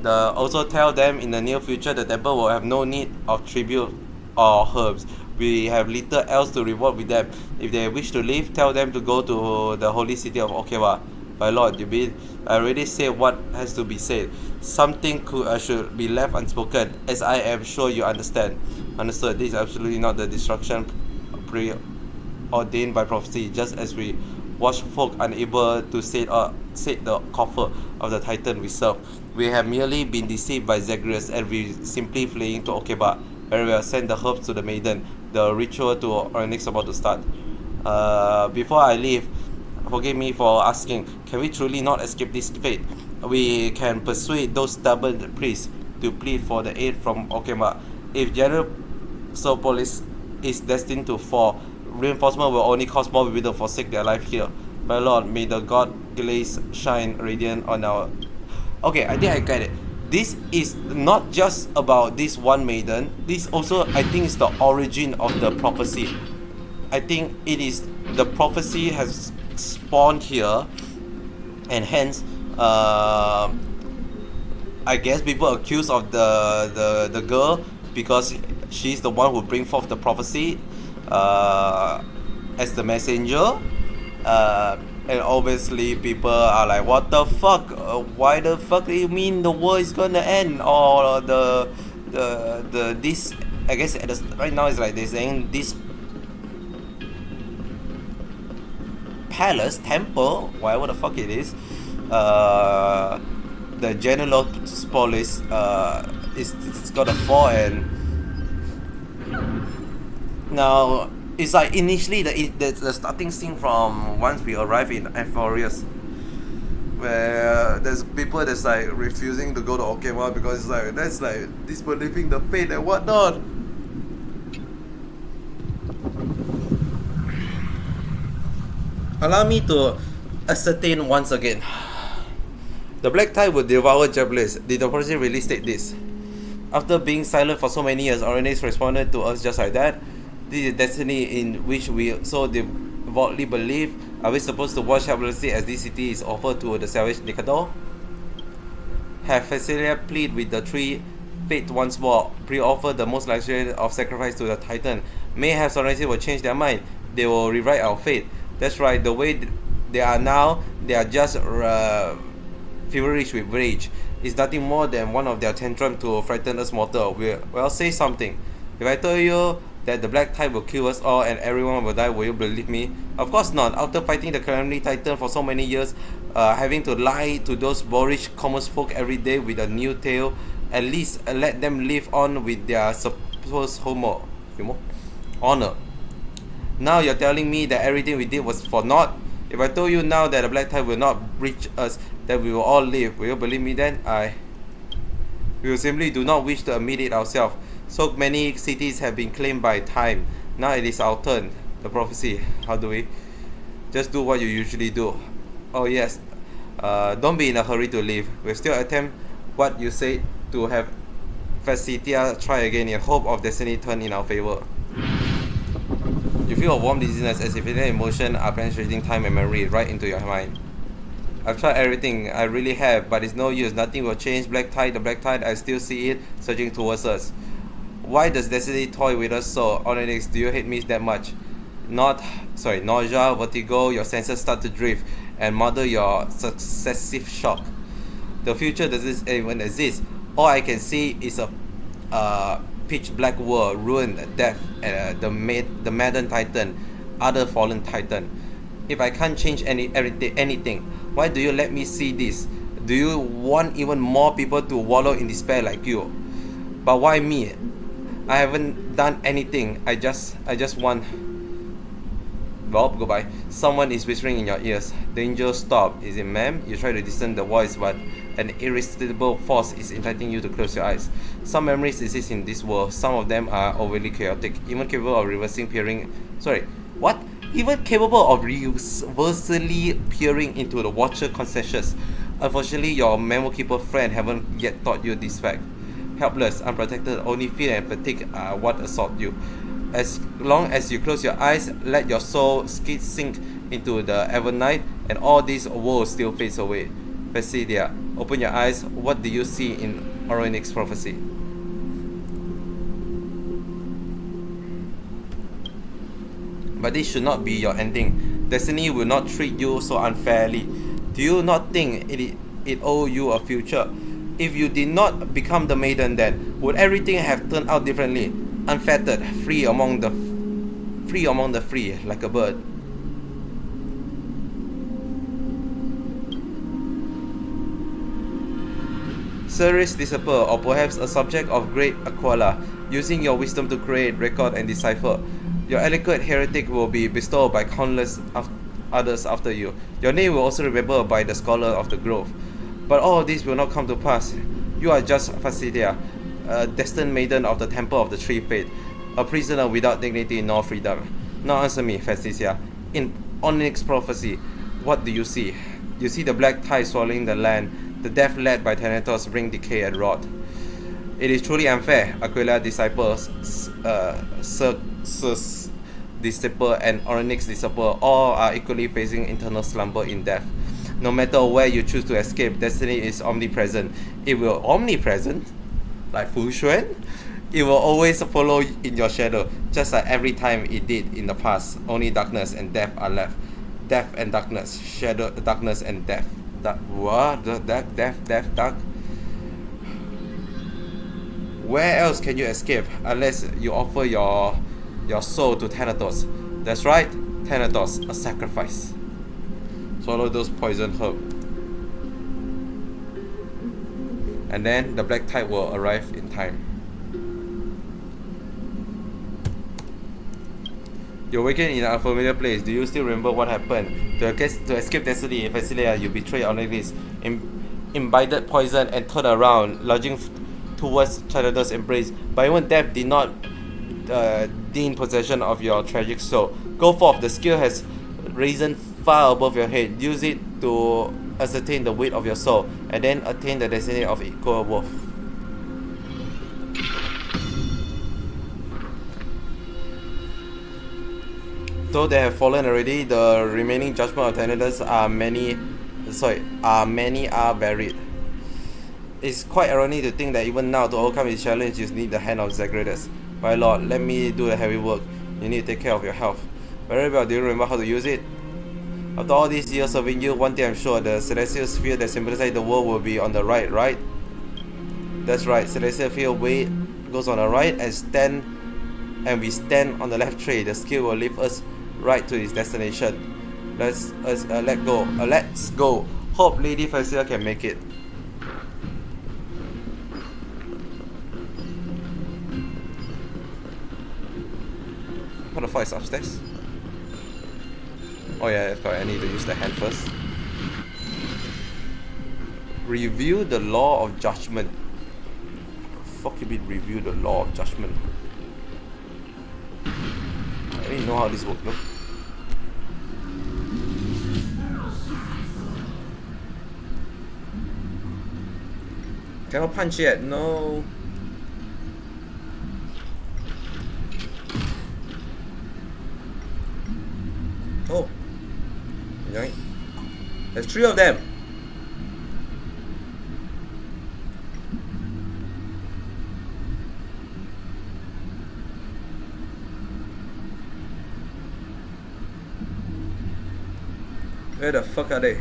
Also tell them in the near future the temple will have no need of tribute or herbs. We have little else to reward with them. If they wish to leave, tell them to go to the holy city of Okewa. My lord, I already said what has to be said. Something should be left unspoken, as I am sure you understand. Understood. This is absolutely not the destruction preordained by prophecy, just as we watch folk unable to set the coffer of the Titan we serve. We have merely been deceived by Zagreus, and we simply fleeing to Okeba. Very well, send the herbs to the maiden. The ritual to Oryx about to start. Before I leave, forgive me for asking, can we truly not escape this fate? We can persuade those stubborn priests to plead for the aid from Okema. If General Sopolis is destined to fall, reinforcement will only cause more people to forsake their life here. My lord, may the god glaze shine radiant on our... Okay, I think I get it. This is not just about this one maiden. This also, I think, is the origin of the prophecy. I think it is the prophecy has spawned here, and hence, I guess people accuse of the girl because she's the one who bring forth the prophecy as the messenger. And obviously people are like, what the fuck? Why the fuck do you mean the world is gonna end? Or this, I guess right now it's like they're saying this palace, temple, whatever the fuck it is, the general polis it's gonna fall. And now it's like initially the starting scene from once we arrive in Amphorius, where there's people that's like refusing to go to Okinawa because it's like that's like disbelieving the fate and whatnot. Allow me to ascertain once again. The black tide will devour Japanese. Did the prophecy really state this? After being silent for so many years, Orenes responded to us just like that. This is destiny in which we so devoutly believe. Are we supposed to watch helplessly as this city is offered to the savage Nikado? Have Facilia plead with the three fate once more, pre-offer the most luxurious of sacrifice to the Titan. May have Sorensi will change their mind. They will rewrite our fate. That's right, the way they are now, they are just feverish with rage. It's nothing more than one of their tantrums to frighten us mortal. Well, say something. If I told you that the black tide will kill us all and everyone will die, will you believe me? Of course not. After fighting the Calamity Titan for so many years, having to lie to those boorish common folk every day with a new tale, at least let them live on with their supposed honor. Now you're telling me that everything we did was for naught? If I told you now that the black tide will not breach us, that we will all live, will you believe me then? We will simply do not wish to admit it ourselves. So many cities have been claimed by time. Now it is our turn. The prophecy. How do we? Just do what you usually do. Oh yes. Don't be in a hurry to leave. We'll still attempt what you say to have Facitia try again in hope of destiny turn in our favor. You feel a warm dizziness as if any emotion are penetrating time and memory right into your mind. I've tried everything, I really have, but it's no use. Nothing will change. The black tide, I still see it surging towards us. Why does destiny toy with us so? Onyx, do you hate me that much? Nausea, vertigo, your senses start to drift, and mother your successive shock. The future doesn't even exist. All I can see is a pitch black world, ruin, death, the maddened titan, other fallen titan. If I can't change anything, why do you let me see this? Do you want even more people to wallow in despair like you? But why me? I haven't done anything. I just want. Bob, goodbye. Someone is whispering in your ears. Danger, stop. Is it ma'am? You try to discern the voice, but an irresistible force is inciting you to close your eyes. Some memories exist in this world. Some of them are overly chaotic, even capable of reversing peering. Sorry, what? Even capable of reversibly peering into the watcher conscious. Unfortunately, your memo keeper friend haven't yet taught you this fact. Helpless, unprotected, only fear and fatigue are what assault you. As long as you close your eyes, let your soul sink into the evernight, and all this woe still fades away. Phacedia, open your eyes. What do you see in Oronic's prophecy? But this should not be your ending. Destiny will not treat you so unfairly. Do you not think it owe you a future? If you did not become the maiden, then would everything have turned out differently? Unfettered, free among the free, like a bird. Ceres Disciple, or perhaps a subject of great Aquila, using your wisdom to create, record, and decipher. Your eloquent heretic will be bestowed by countless others after you. Your name will also remembered by the scholar of the grove. But all of this will not come to pass. You are just Phacedia, a destined maiden of the Temple of the Tree Fate, a prisoner without dignity nor freedom. Now answer me, Phacedia. In Onyx prophecy, what do you see? You see the black tide swallowing the land, the death led by Thanatos bring decay and rot. It is truly unfair. Aquila disciples, Circe's disciple and Onyx disciple all are equally facing internal slumber in death. No matter where you choose to escape, destiny is omnipresent. It will omnipresent, like Fu Xuan. It will always follow in your shadow, just like every time it did in the past. Only darkness and death are left. Death and darkness, shadow, darkness and death. What? Dark. Where else can you escape unless you offer your soul to Thanatos? That's right, Thanatos, a sacrifice. Swallow those poison herbs. And then the black tide will arrive in time. You awaken in an unfamiliar place. Do you still remember what happened? To escape destiny, Phacedia, you betrayed Onyx, imbibed poison, and turned around, lunging towards Thanatos' embrace. But even death did not gain possession of your tragic soul. Go forth, the skill has risen far above your head. Use it to ascertain the weight of your soul, and then attain the destiny of equal worth. Though they have fallen already, the remaining judgment of Thanatos are many are buried. It's quite ironic to think that even now, to overcome his challenge, you need the hand of Zagreus. My lord, let me do the heavy work. You need to take care of your health. Very well, do you remember how to use it? After all these years serving you, one thing I'm sure, the celestial sphere that symbolizes the world will be on the right? That's right, celestial field weight goes on the right and we stand on the left tray. The skill will lift us right to its destination. Let's go. Hope Lady Phacedia can make it. What the fuck is upstairs? Oh yeah, that's correct. I need to use the hand first. Review the law of judgment. Fuck you mean review the law of judgment? I don't even know how this works, no? Cannot punch yet, no. Oh. Right. There's 3 of them. Where the fuck are they?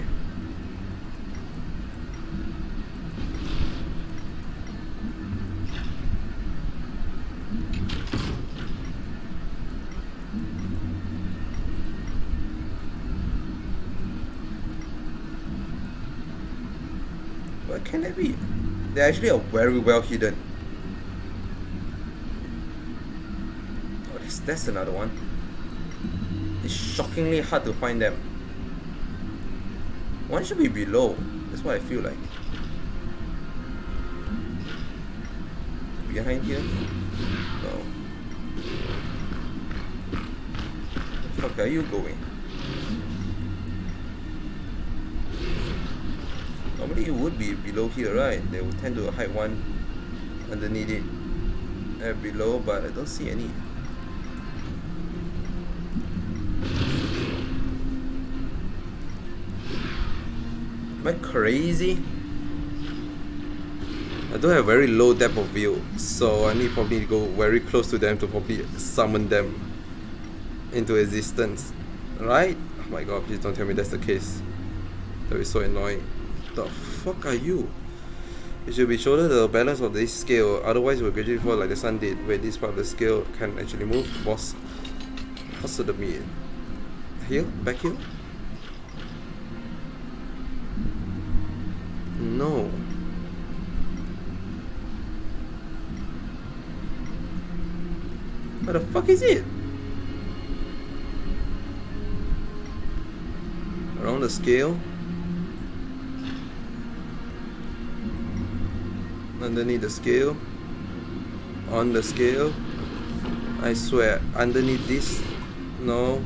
Where can they be? They're actually very well hidden. Oh, that's another one. It's shockingly hard to find them. One should be below. That's what I feel like. Behind here? No. Where the fuck are you going? Normally it would be below here, right? They would tend to hide one underneath it below, but I don't see any. Am I crazy? I don't have very low depth of view, so I need probably to go very close to them to probably summon them into existence. Right? Oh my god, please don't tell me that's the case. That is so annoying. The fuck are you? It should be shoulder the balance of this scale, otherwise it will gradually fall like the sun did, where this part of the scale can actually move. Boss, hustle the me. Here? Back here? No. What the fuck is it? Around the scale? Underneath the scale? On the scale? I swear, underneath this? No.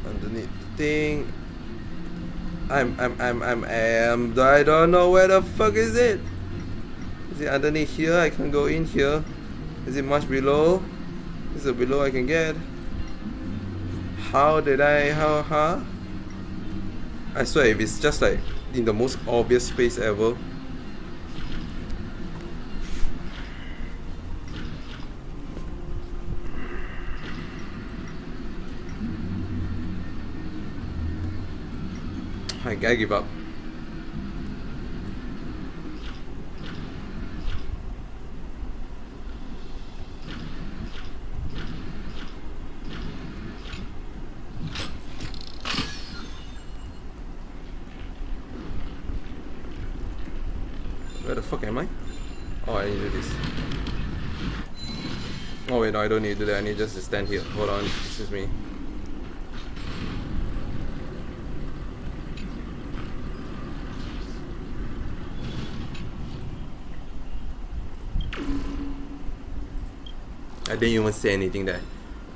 Underneath the thing? I don't know where the fuck is it? Is it underneath here? I can go in here. Is it much below? Is it below I can get? How? I swear if it's just like in the most obvious space ever. I give up. Where the fuck am I? Oh, I need to do this. Oh wait, no, I don't need to do that. I need just to stand here. Hold on, excuse me. I didn't even say anything there.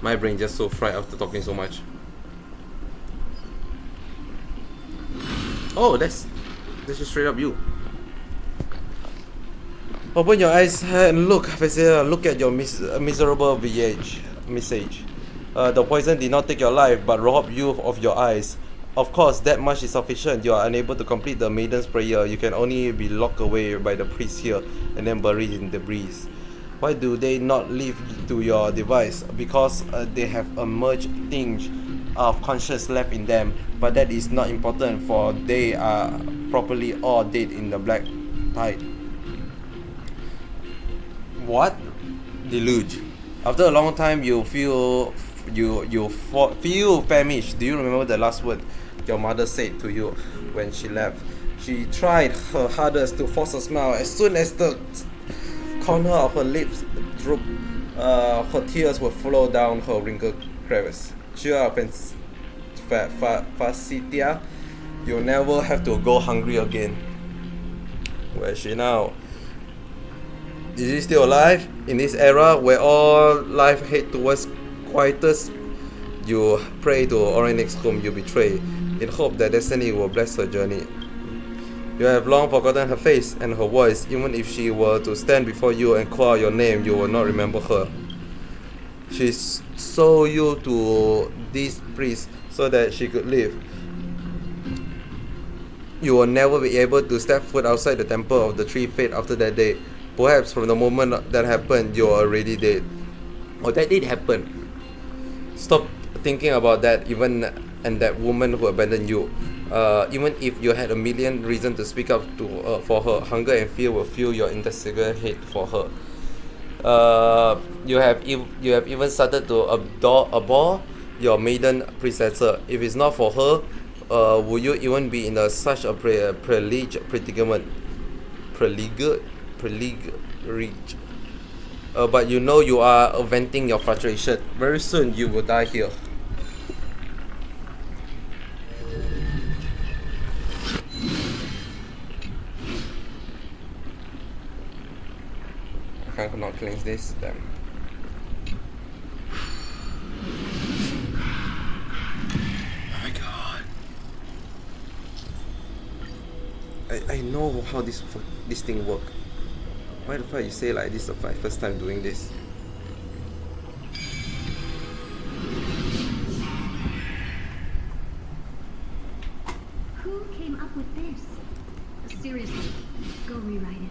My brain just so fried after talking so much. Oh, that's just straight up you. Open your eyes and look, Vizier. Look at your miserable message. The poison did not take your life, but robbed you of your eyes. Of course, that much is sufficient. You are unable to complete the maiden's prayer. You can only be locked away by the priest here and then buried in debris. Why do they not leave to your device? Because they have a merged tinge of conscience left in them, but that is not important, for they are properly all dead in the black tide. What? Deluge. After a long time, you feel famished. Do you remember the last word your mother said to you when she left? She tried her hardest to force a smile. As soon as the corner of her lips drooped, her tears would flow down her wrinkled crevice. Cheer up and Facitia, you'll never have to go hungry again. Where is she now? Is she still alive? In this era where all life head towards quietus, you pray to Oryx whom you betray, in hope that destiny will bless her journey. You have long forgotten her face and her voice. Even if she were to stand before you and call your name, you will not remember her. She sold you to this priest so that she could live. You will never be able to step foot outside the temple of the Three Fates after that day. Perhaps from the moment that happened, you are already dead. Oh, that did happen. Stop thinking about that, even and that woman who abandoned you. Even if you had a million reasons to speak up to for her, hunger and fear will fill your interstellar hate for her. You have even started to abhor your maiden predecessor. If it's not for her, would you even be in such a predicament? but you know you are venting your frustration. Very soon you will die here. I cannot cleanse this. Damn. Oh my god. I know how this thing work. Why the fuck you say like this is my first time doing this? Who came up with this? Seriously, go rewrite it.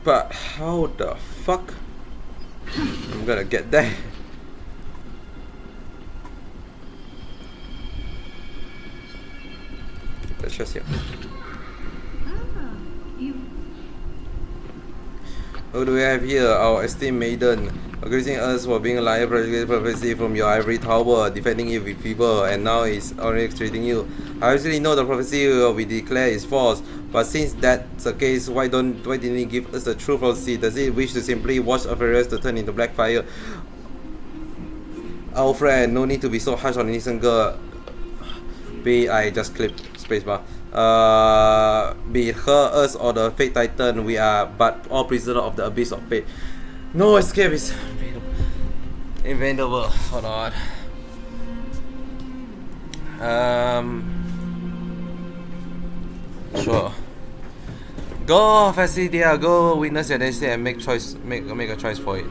But how the fuck I'm gonna get there? Let's just here. You. Who do we have here? Our esteemed maiden, accusing us for being a liar, practically prophecy from your ivory tower, defending you with fever, and now is already treating you. I actually know the prophecy we declare is false, but since that's the case, why didn't he give us the true prophecy? Does he wish to simply watch affairs to turn into black fire? Our friend, no need to be so harsh on innocent girl. I just clipped spacebar. Be it her, us, or the fate titan, we are but all prisoners of the abyss of fate. No escape is inventable. Hold on. Sure. Go, Facidia, go witness your destiny and make a choice for it.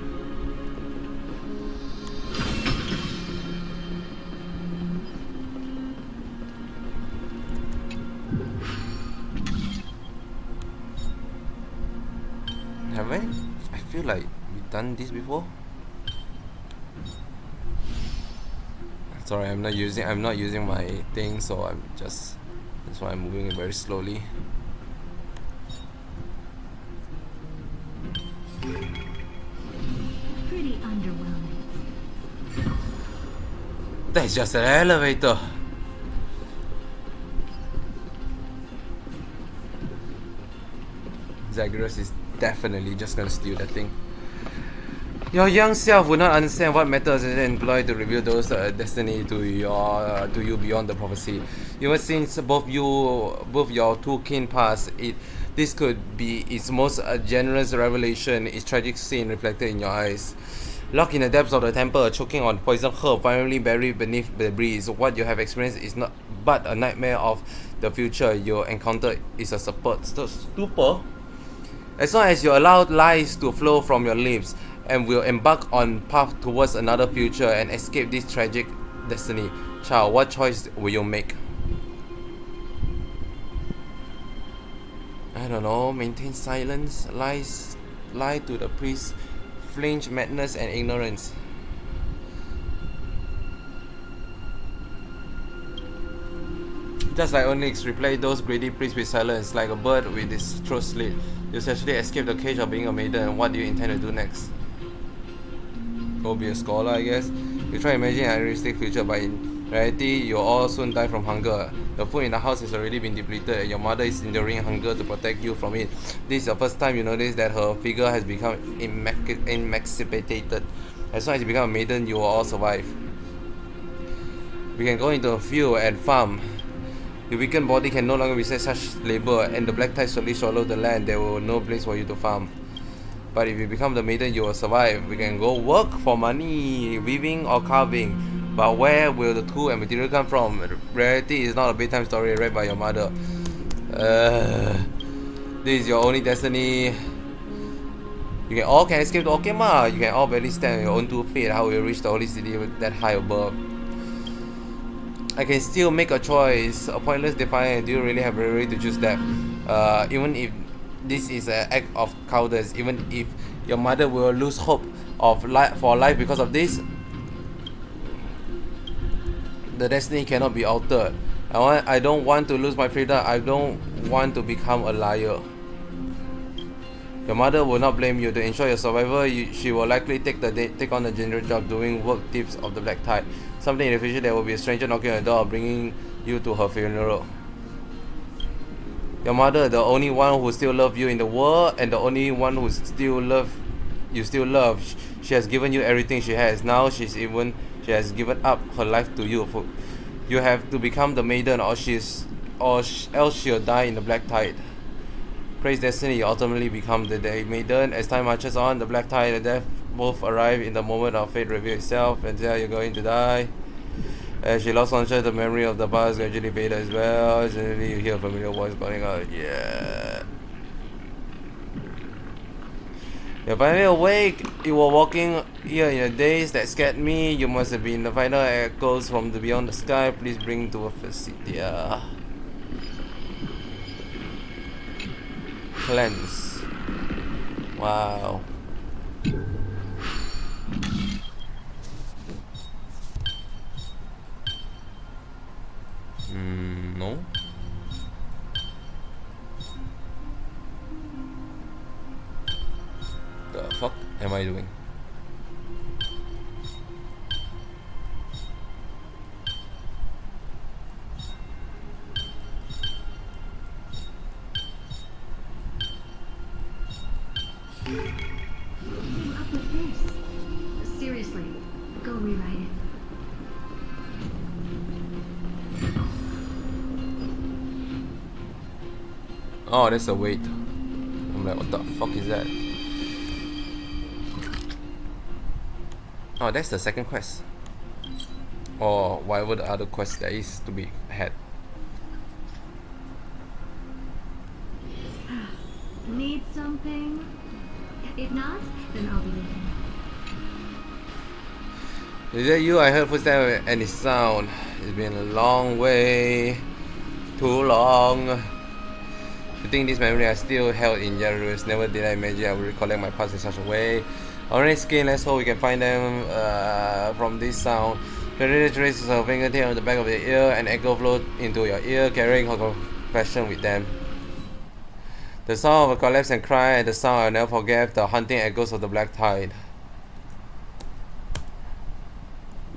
Have I feel like we've done this before. Sorry, I'm not using my thing, so that's why I'm moving it very slowly. Pretty underwhelming. That's just an elevator. Zagreus is definitely just gonna steal that thing. Your young self would not understand what methods is employed to reveal those destiny to you beyond the prophecy. Even since both your two kin passed, this could be its most generous revelation, its tragic scene reflected in your eyes. Locked in the depths of the temple, choking on poison herb, finally buried beneath the breeze. What you have experienced is not but a nightmare of the future. Your encounter is a stupor. As long as you allow lies to flow from your lips, and will embark on path towards another future and escape this tragic destiny. Child, what choice will you make? I don't know. Maintain silence, lie to the priest, flinch madness and ignorance. Just like Onyx, replay those greedy priests with silence, like a bird with its throat slit. You essentially escape the cage of being a maiden. What do you intend to do next? Go be a scholar, I guess. You try imagining an unrealistic future, but in reality, you'll all soon die from hunger. The food in the house has already been depleted, and your mother is enduring hunger to protect you from it. This is the first time you notice that her figure has become emancipated. As soon as you become a maiden, you will all survive. We can go into a field and farm. The weakened body can no longer resist such labor, and the black tide slowly swallow the land. There will no place for you to farm. But if you become the maiden, you will survive. We can go work for money, weaving or carving. But where will the tool and material come from? Reality is not a bedtime story read by your mother. This is your only destiny. You can all escape to Okema. You can all barely stand on your own two feet. How will you reach the holy city that high above? I can still make a choice. A pointless defiance. Do you really have a right to choose death? Even if this is an act of cowardice, even if your mother will lose hope of for life because of this, the destiny cannot be altered. I don't want to lose my freedom. I don't want to become a liar. Your mother will not blame you. To ensure your survival, she will likely take on the general job doing work tips of the Black Tide. Someday in the future, there will be a stranger knocking on the door, bringing you to her funeral. Your mother, the only one who still loves you in the world, and the only one who still love. She has given you everything she has. Now she has given up her life to you. You have to become the maiden, else she'll die in the Black Tide. Praise destiny, you ultimately become the maiden. As time marches on, the Black Tide and death both arrive in the moment of fate reveal itself, and there you're going to die. As she lost consciousness, the memory of the past gradually faded as well. Suddenly you hear a familiar voice calling out, yeah. You're finally awake. You were walking here in a daze that scared me. You must have been the final echoes from the beyond the sky. Please bring to a Facitia. Cleanse. Wow. No. The fuck am I doing? Came up with this? Seriously, go rewrite it. Oh, that's a weight. I'm like, what the fuck is that? Oh, that's the second quest. Or whatever the other quest there is to be had. Need something? If not, then I'll be looking. Is that you? I heard footsteps and its sound. It's been a long way. Too long. To think this memory I still held in Yarus. Never did I imagine I would recollect my past in such a way. Orange skin, let's hope we can find them from this sound. Clarity traces her fingertip on the back of the ear and echo flowed into your ear, carrying her compassion with them. The sound of a collapse and cry, and the sound I'll never forget, the haunting echoes of the Black Tide.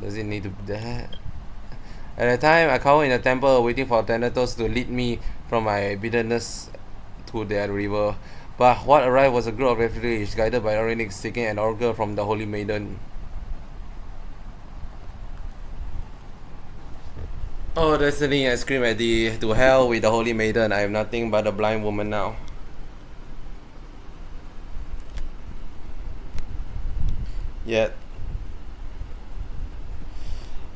Does it need to be that? At the time, I cowered in the temple, waiting for Thanatos to lead me from my bitterness to the river. But what arrived was a group of refugees, guided by Orenic, seeking an oracle from the Holy Maiden. Oh, destiny, I scream at thee. To hell with the Holy Maiden, I am nothing but a blind woman now. Yet,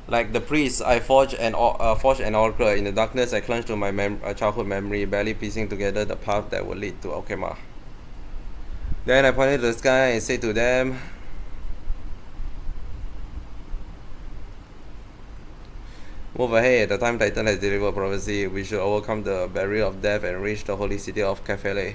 like the priest, I forged an oracle. In the darkness, I clung to my childhood memory, barely piecing together the path that would lead to Alchema. Then I pointed to the sky and said to them, move ahead, the Time Titan has delivered prophecy. We should overcome the barrier of death and reach the holy city of Kefele.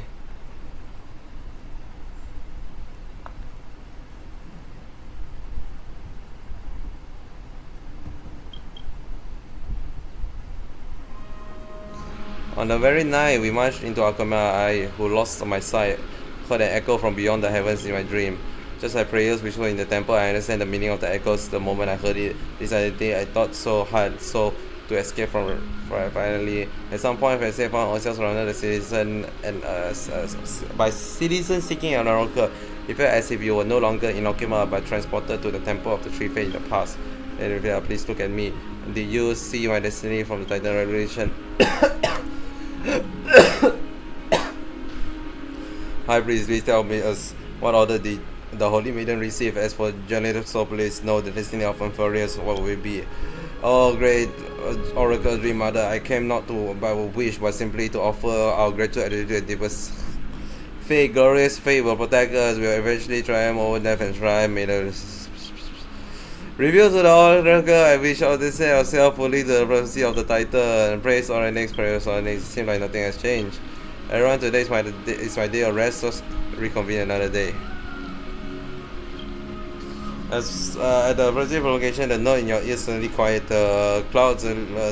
On the very night we marched into Alchema, I, who lost my sight, heard an echo from beyond the heavens in my dream. Just like prayers which were in the temple, I understand the meaning of the echoes the moment I heard it. This identity I thought so hard to escape from finally. At some point, we found ourselves surrounded the citizen and by citizens seeking an oracle. It felt as if you were no longer in Alchema but transported to the temple of the Three Fates in the past. And please look at me. Did you see my destiny from the Titan Revelation? High priest, please tell me what order did the Holy Maiden receive? As for Janitor Sopolis, know the destiny of Inferiors, what will it be? Oh, great Oracle Dream Mother, I came not to by a wish, but simply to offer our gratitude to the deepest. Fate, glorious fate will protect us. We will eventually triumph over death and strife. May the reveal to the Oracle, I wish all this set ourselves fully to the prophecy of the Titan. Praise Orenix, praise Orenix. It seems like nothing has changed. Everyone, today is my day of rest, so reconvene another day. As at the positive location, the note in your ears suddenly quiet. The clouds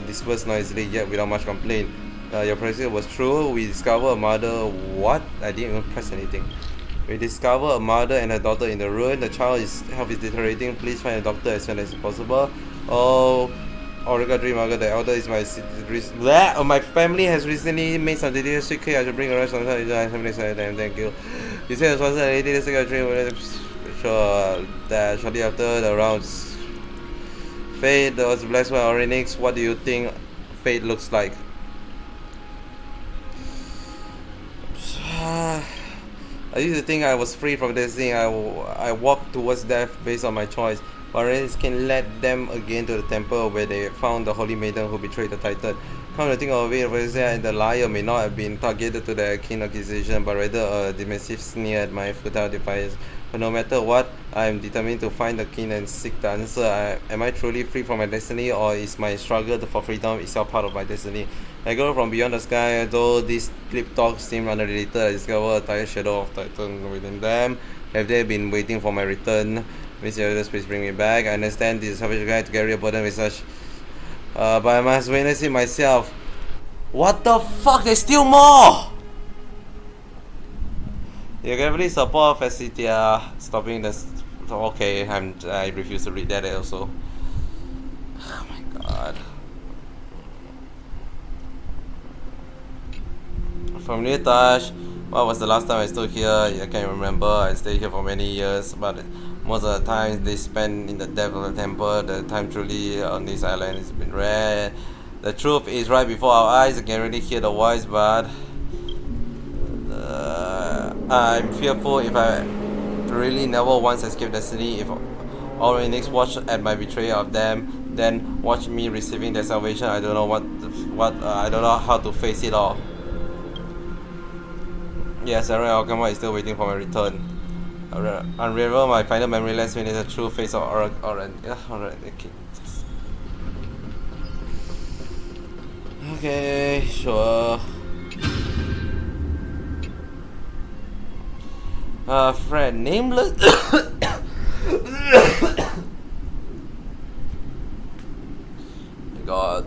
disperse noisily, yet without much complaint. Your prediction was true. We discover a mother. What? I didn't even press anything. We discover a mother and her daughter in the ruin. The child's health is deteriorating. Please find a doctor as soon as possible. Oh, Orica Dream Margaret, the elder is my my family has recently made some delicious sweet cake. I should bring a rest on time. Thank you. You said it was a lady this dream. Sure, that shortly after the rounds. Fate was blessed by Oryx. What do you think fate looks like? I used to think I was free from this thing. I walked towards death based on my choice. But Oryx can lead them again to the temple where they found the holy maiden who betrayed the Titan. Come to think of it, Oryx and the liar may not have been targeted to their keen accusation, but rather a dismissive sneer at my futile defiance. But no matter what, I am determined to find the king and seek the answer. Am I truly free from my destiny, or is my struggle for freedom itself part of my destiny? I go from beyond the sky, though these clip talks seem unrelated. I discover a tire shadow of Titan within them. Have they been waiting for my return? Miss Elders, please bring me back. I understand this is a savage guy to carry a burden with such. But I must witness it myself. What the fuck? There's still more! You carefully support Facitia, stopping the. Okay, I refuse to read that also. Oh my god. Familiar touch. What was the last time I stood here? I can't remember. I stayed here for many years, but most of the time they spent in the depth of the temple. The time truly on this island has been rare. The truth is right before our eyes. I can really hear the voice, but I'm fearful if I really never once escape destiny. If Oryx watch at my betrayal of them, then watch me receiving their salvation. I don't know I don't know how to face it all. Yes, Aaron Alchema is still waiting for my return. Unravel my final memory lets me the true face of Oren. Yeah, alright, okay. Okay, sure. Friend, nameless. God,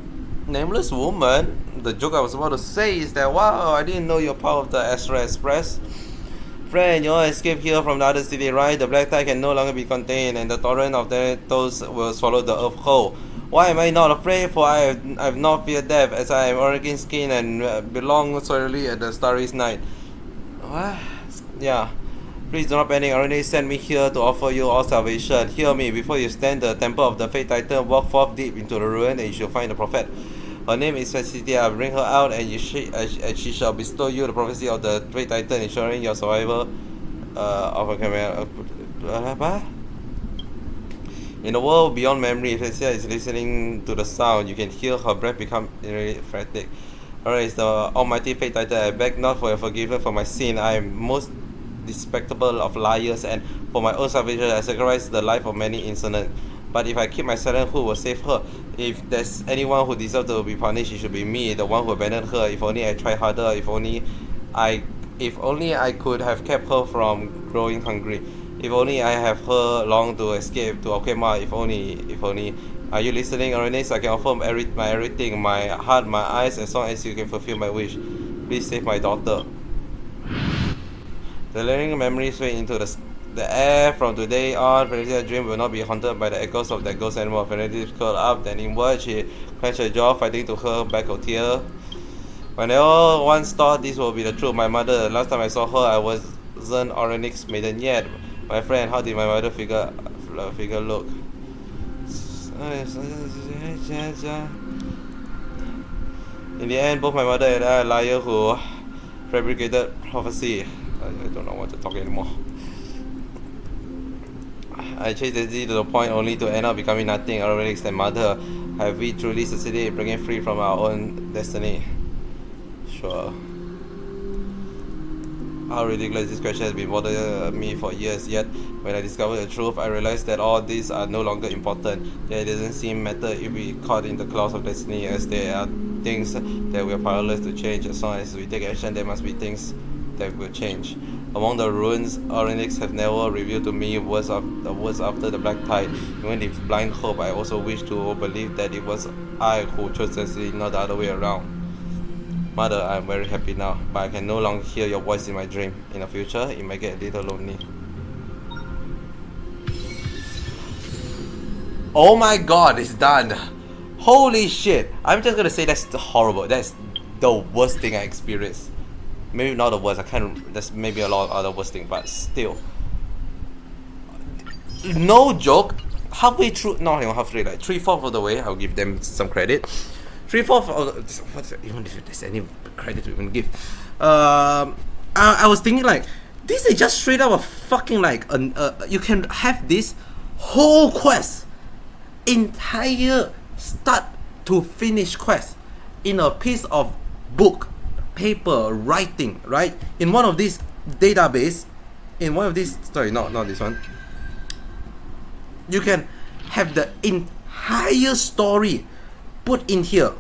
nameless woman. The joke I was about to say is that wow, I didn't know you're part of the Astra Express. Friend, you all escaped here from the other city, right? The black tide can no longer be contained, and the torrent of those will swallow the earth whole. Why am I not afraid? For I have not feared death, as I am Oregon skin and belong solely at the starry night. What? Yeah. Please do not panic. Already sent me here to offer you all salvation. Hear me. Before you stand the temple of the Fate Titan, walk forth deep into the ruin, and you shall find the prophet. Her name is Facitia. Bring her out, and she shall bestow you the prophecy of the Fate Titan, ensuring your survival of a camera. In the world beyond memory, Facitia is listening to the sound. You can hear her breath become really frantic. Alright, it's the Almighty Fate Titan. I beg not for your forgiveness for my sin. I am most despicable of liars, and for my own salvation I sacrifice the life of many innocent. But if I keep my silence, who will save her? If there's anyone who deserves to be punished, it should be me, the one who abandoned her. If only I tried harder. If only I could have kept her from growing hungry. If only I have her long to escape to Okema. If only. Are you listening, Orenis? I can offer my everything, my heart, my eyes, as long as you can fulfill my wish. Please save my daughter. The lingering memories fade into the air. From today on, Fantasy's dream will not be haunted by the echoes of that ghost anymore. Fantasy curled up, then inward. She clenched her jaw, fighting to her back of tear. When I once thought this would be the truth, my mother, the last time I saw her, I wasn't Oryx's maiden yet. My friend, how did my mother figure look? In the end, both my mother and I are liars who fabricated prophecy. I don't know what to talk anymore. I chased Daisy to the point only to end up becoming nothing. Our relics and mother. Have we truly succeeded in breaking free from our own destiny? Sure. How ridiculous this question has been bothering me for years, yet when I discovered the truth, I realized that all these are no longer important. That it doesn't seem matter if we caught in the clouds of destiny, as there are things that we are powerless to change. As long as we take action, there must be things that will change. Among the ruins, Oryx have never revealed to me words after the black tide. Even if blind hope, I also wish to believe that it was I who chose destiny, not the other way around. Mother, I am very happy now, but I can no longer hear your voice in my dream. In the future, it might get a little lonely. Oh my god, it's done. Holy shit. I'm just gonna say that's horrible. That's the worst thing I experienced. Maybe not the worst, I can't, there's maybe a lot of other worst things, but still. No joke, halfway through, not even halfway, like 3/4 of the way, I'll give them some credit. 3/4 of, even if there's any credit to even give. I was thinking like, this is just straight up a fucking like, you can have this whole quest, entire start to finish quest, in a piece of book, paper, writing, right? In one of these database, in one of these, sorry, not this one, you can have the entire story put in here.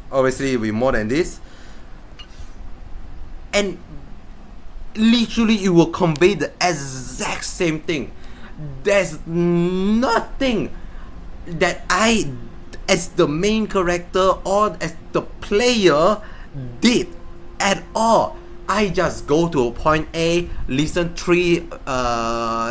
Obviously with more than this, and literally it will convey the exact same thing. There's nothing that I, as the main character or as the player, did at all. I just go to point A, listen 3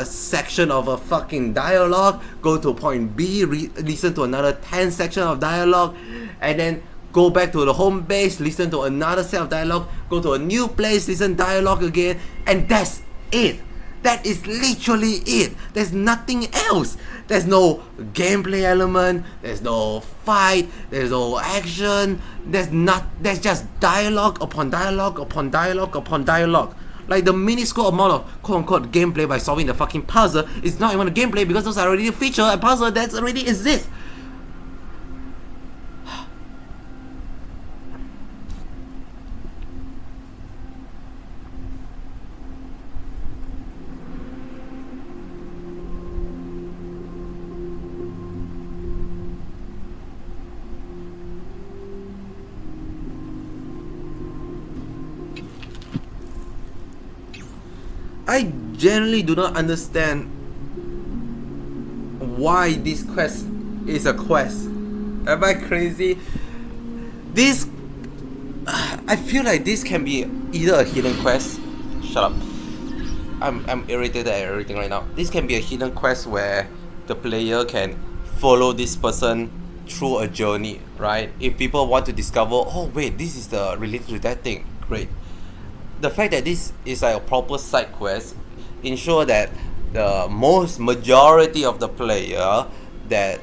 section of a fucking dialogue, go to point B, listen to another 10 section of dialogue, and then go back to the home base, listen to another set of dialogue, go to a new place, listen dialogue again, and that's it. That is literally it. There's nothing else. There's no gameplay element, there's no fight, there's no action, there's just dialogue upon dialogue upon dialogue upon dialogue. Like the minuscule amount of quote unquote gameplay by solving the fucking puzzle is not even a gameplay because those are already a feature, a puzzle that already exists. I generally do not understand why this quest is a quest. Am I crazy? This, I feel like this can be either a hidden quest. Shut up. I'm irritated at everything right now. This can be a hidden quest where the player can follow this person through a journey, right? If people want to discover, oh wait, this is the related to that thing, great. The fact that this is like a proper side quest ensure that the majority of the player that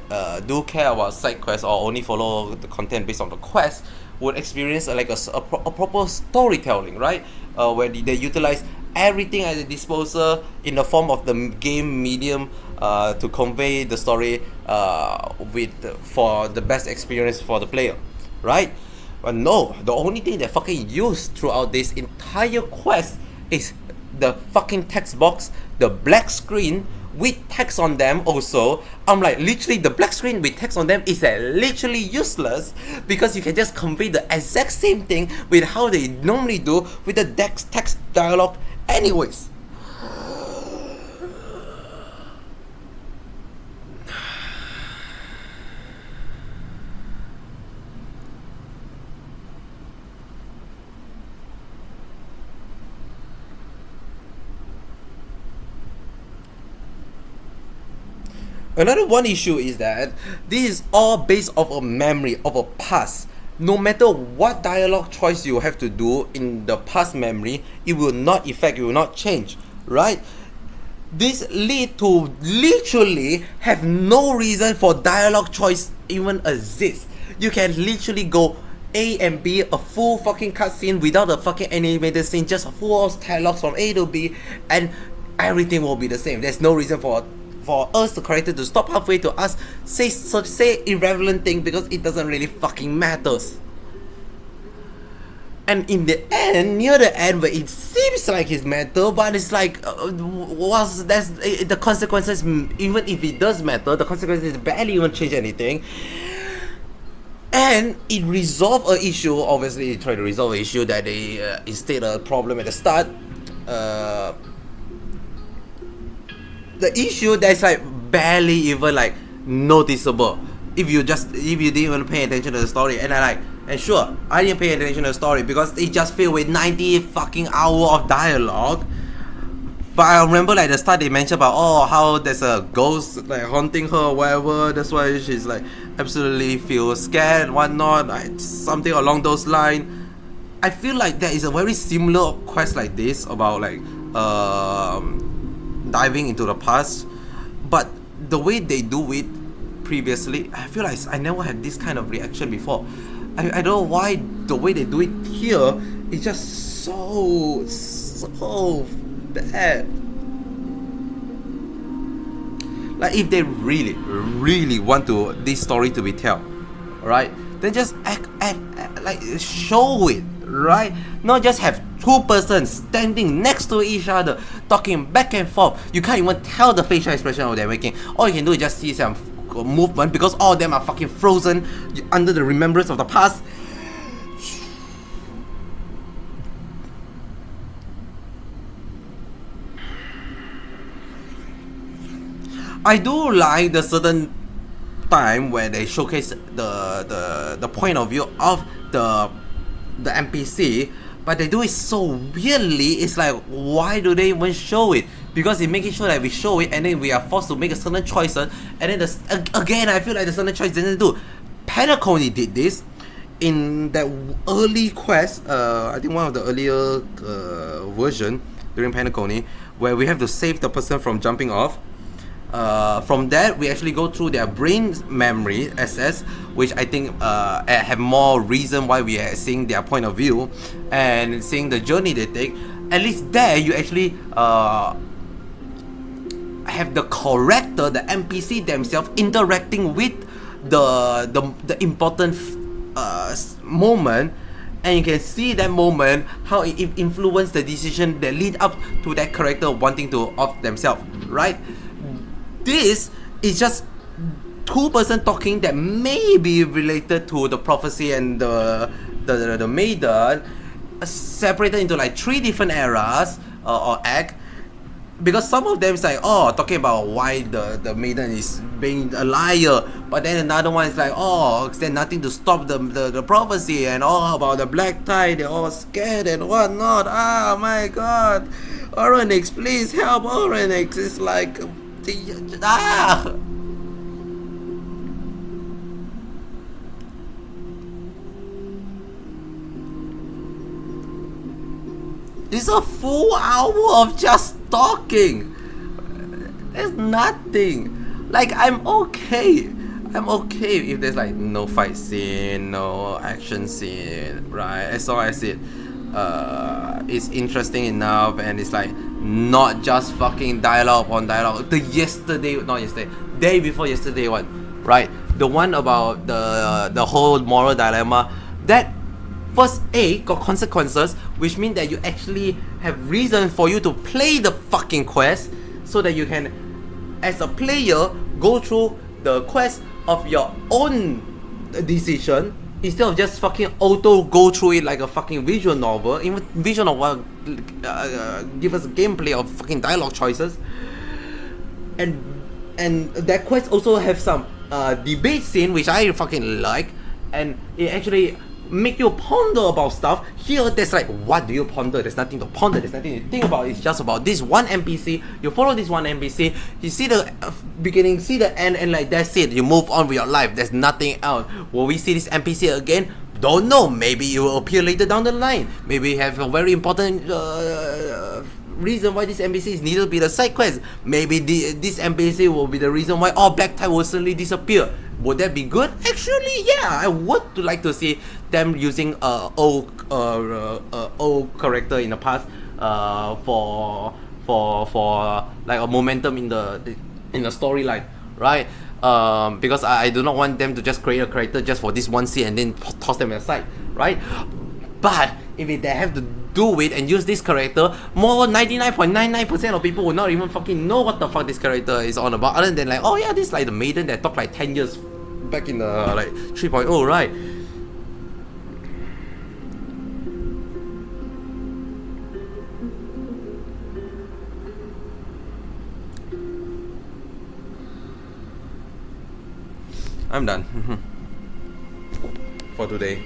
do care about side quests or only follow the content based on the quest would experience like a proper storytelling, right? Where they utilize everything at their disposal in the form of the game medium to convey the story for the best experience for the player, right? But no, the only thing that fucking used throughout this entire quest is the fucking text box, the black screen with text on them also. I'm like, literally the black screen with text on them is literally useless because you can just convey the exact same thing with how they normally do with the text dialogue anyways. Another one issue is that this is all based off a memory of a past. No matter what dialogue choice you have to do in the past memory, it will not affect, it will not change, right? This lead to literally have no reason for dialogue choice even exist. You can literally go A and B, a full fucking cutscene without a fucking animated scene, just a full dialogue from A to B, and everything will be the same. There's no reason for us, the character, to stop halfway to us say irrelevant thing because it doesn't really fucking matters. And in the end, near the end, where it seems like it's matter, but it's like, the consequences, even if it does matter, the consequences barely even change anything. and it resolved an issue. Obviously, it tried to resolve an issue that they instead a problem at the start. The issue that's like barely even like noticeable if you didn't even pay attention to the story. And sure, I didn't pay attention to the story because it just filled with 90 fucking hours of dialogue. But I remember like the start they mentioned about how there's a ghost like haunting her or whatever. That's why she's like absolutely feels scared, whatnot, like something along those lines. I feel like there is a very similar quest like this about like diving into the past, but the way they do it previously, I feel like I never had this kind of reaction before. I don't know why the way they do it here is just so bad. Like if they really want this story to be told, right? Then just act like show it, right? Not just have two persons standing next to each other talking back and forth. You can't even tell the facial expression of they're making. All you can do is just see some movement because all of them are fucking frozen under the remembrance of the past. I do like the certain time where they showcase the point of view of the NPC, but they do it so weirdly. It's like, why do they even show it? Because it making sure that we show it and then we are forced to make a certain choices, and then again I feel like the certain choice didn't do. Penacony did this in that early quest, I think one of the earlier version during Penacony, where we have to save the person from jumping off. From that, we actually go through their brain memory SS, which I think have more reason why we are seeing their point of view and seeing the journey they take. At least there, you actually have the character, the NPC themselves interacting with the important moment, and you can see that moment how it influenced the decision that lead up to that character wanting to off themselves, right? This is just two person talking that may be related to the prophecy and the maiden, separated into like three different eras or act. Because some of them is like, talking about why the maiden is being a liar, but then another one is like, there's nothing to stop the prophecy, and all about the black tie, they're all scared and whatnot. My god, Oronix, please help. Oronix is like, It's a full hour of just talking. There's nothing. Like, I'm okay if there's like no fight scene, no action scene, right? As long as it's interesting enough and it's like not just fucking dialogue on dialogue. Day before yesterday one, right? The one about the whole moral dilemma, that first got consequences, which means that you actually have reason for you to play the fucking quest, so that you can, as a player, go through the quest of your own decision, instead of just fucking auto go through it like a fucking visual novel. Even visual novel give us a gameplay of fucking dialogue choices, and that quest also have some debate scene, which I fucking like, and it actually make you ponder about stuff. Here, there's like, what do you ponder? There's nothing to ponder, there's nothing to think about. It's just about this one NPC. You follow this one NPC, you see the beginning, see the end, and like that's it. You move on with your life. There's nothing else. Will we see this NPC again? Don't know. Maybe it will appear later down the line. Maybe have a very important reason why this NPC is needed to be the side quest. Maybe this NPC will be the reason why all black tie will suddenly disappear. Would that be good? Actually, yeah, I would like to see them using old character in the past for like a momentum in the storyline, right? Because I do not want them to just create a character just for this one scene and then toss them aside, right? But if they have to do it and use this character, more 99.99% of people will not even fucking know what the fuck this character is on about, other than like, this is like the maiden that talked like 10 years back in the like 3.0, right? I'm done for today.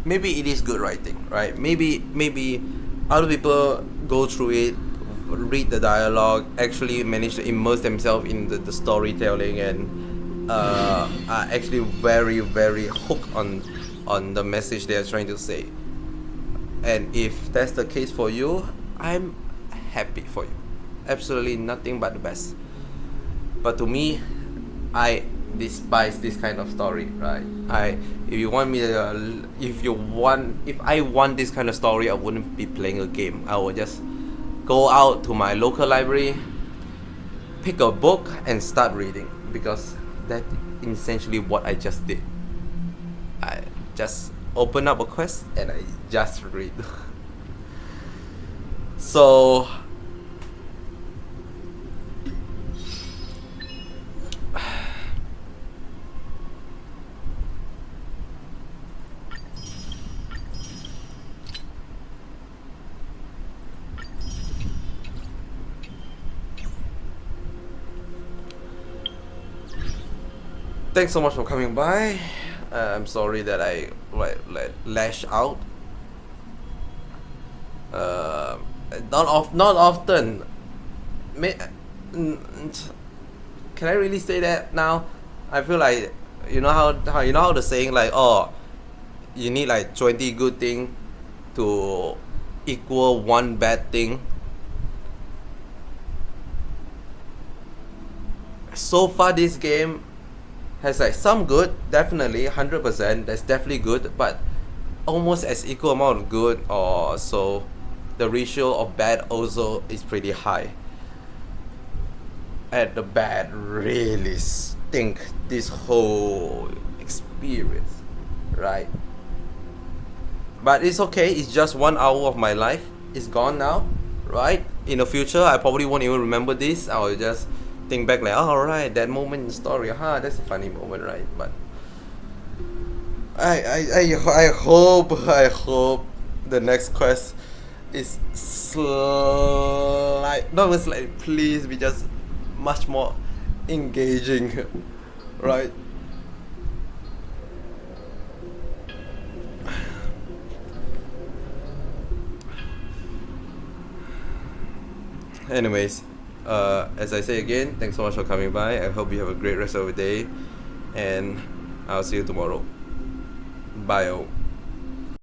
Maybe it is good writing, right? Maybe other people go through it, read the dialogue, actually manage to immerse themselves in the storytelling, and are actually very very hooked on the message they are trying to say. And if that's the case for you, I'm happy for you. Absolutely nothing but the best. But to me, I despise this kind of story, right? If I want this kind of story, I wouldn't be playing a game. I would just go out to my local library, pick a book, and start reading, because that's essentially what I just did. I just open up a quest and I just read. So thanks so much for coming by. I'm sorry that I lash out. Not often. Can I really say that now? I feel like you know how the saying like, oh, you need like 20 good thing to equal one bad thing. So far this game has like some good, definitely 100%. That's definitely good, but almost as equal amount of good, or so. The ratio of bad also is pretty high. And the bad really stink this whole experience, right? But it's okay. It's just 1 hour of my life. It's gone now, right? In the future, I probably won't even remember this. I'll just think back like, oh, alright, that moment in the story, that's a funny moment, right? But I hope the next quest is not even slightly, please be just much more engaging, right? Anyways, as I say again, thanks so much for coming by. I hope you have a great rest of the day, and I'll see you tomorrow. Bye.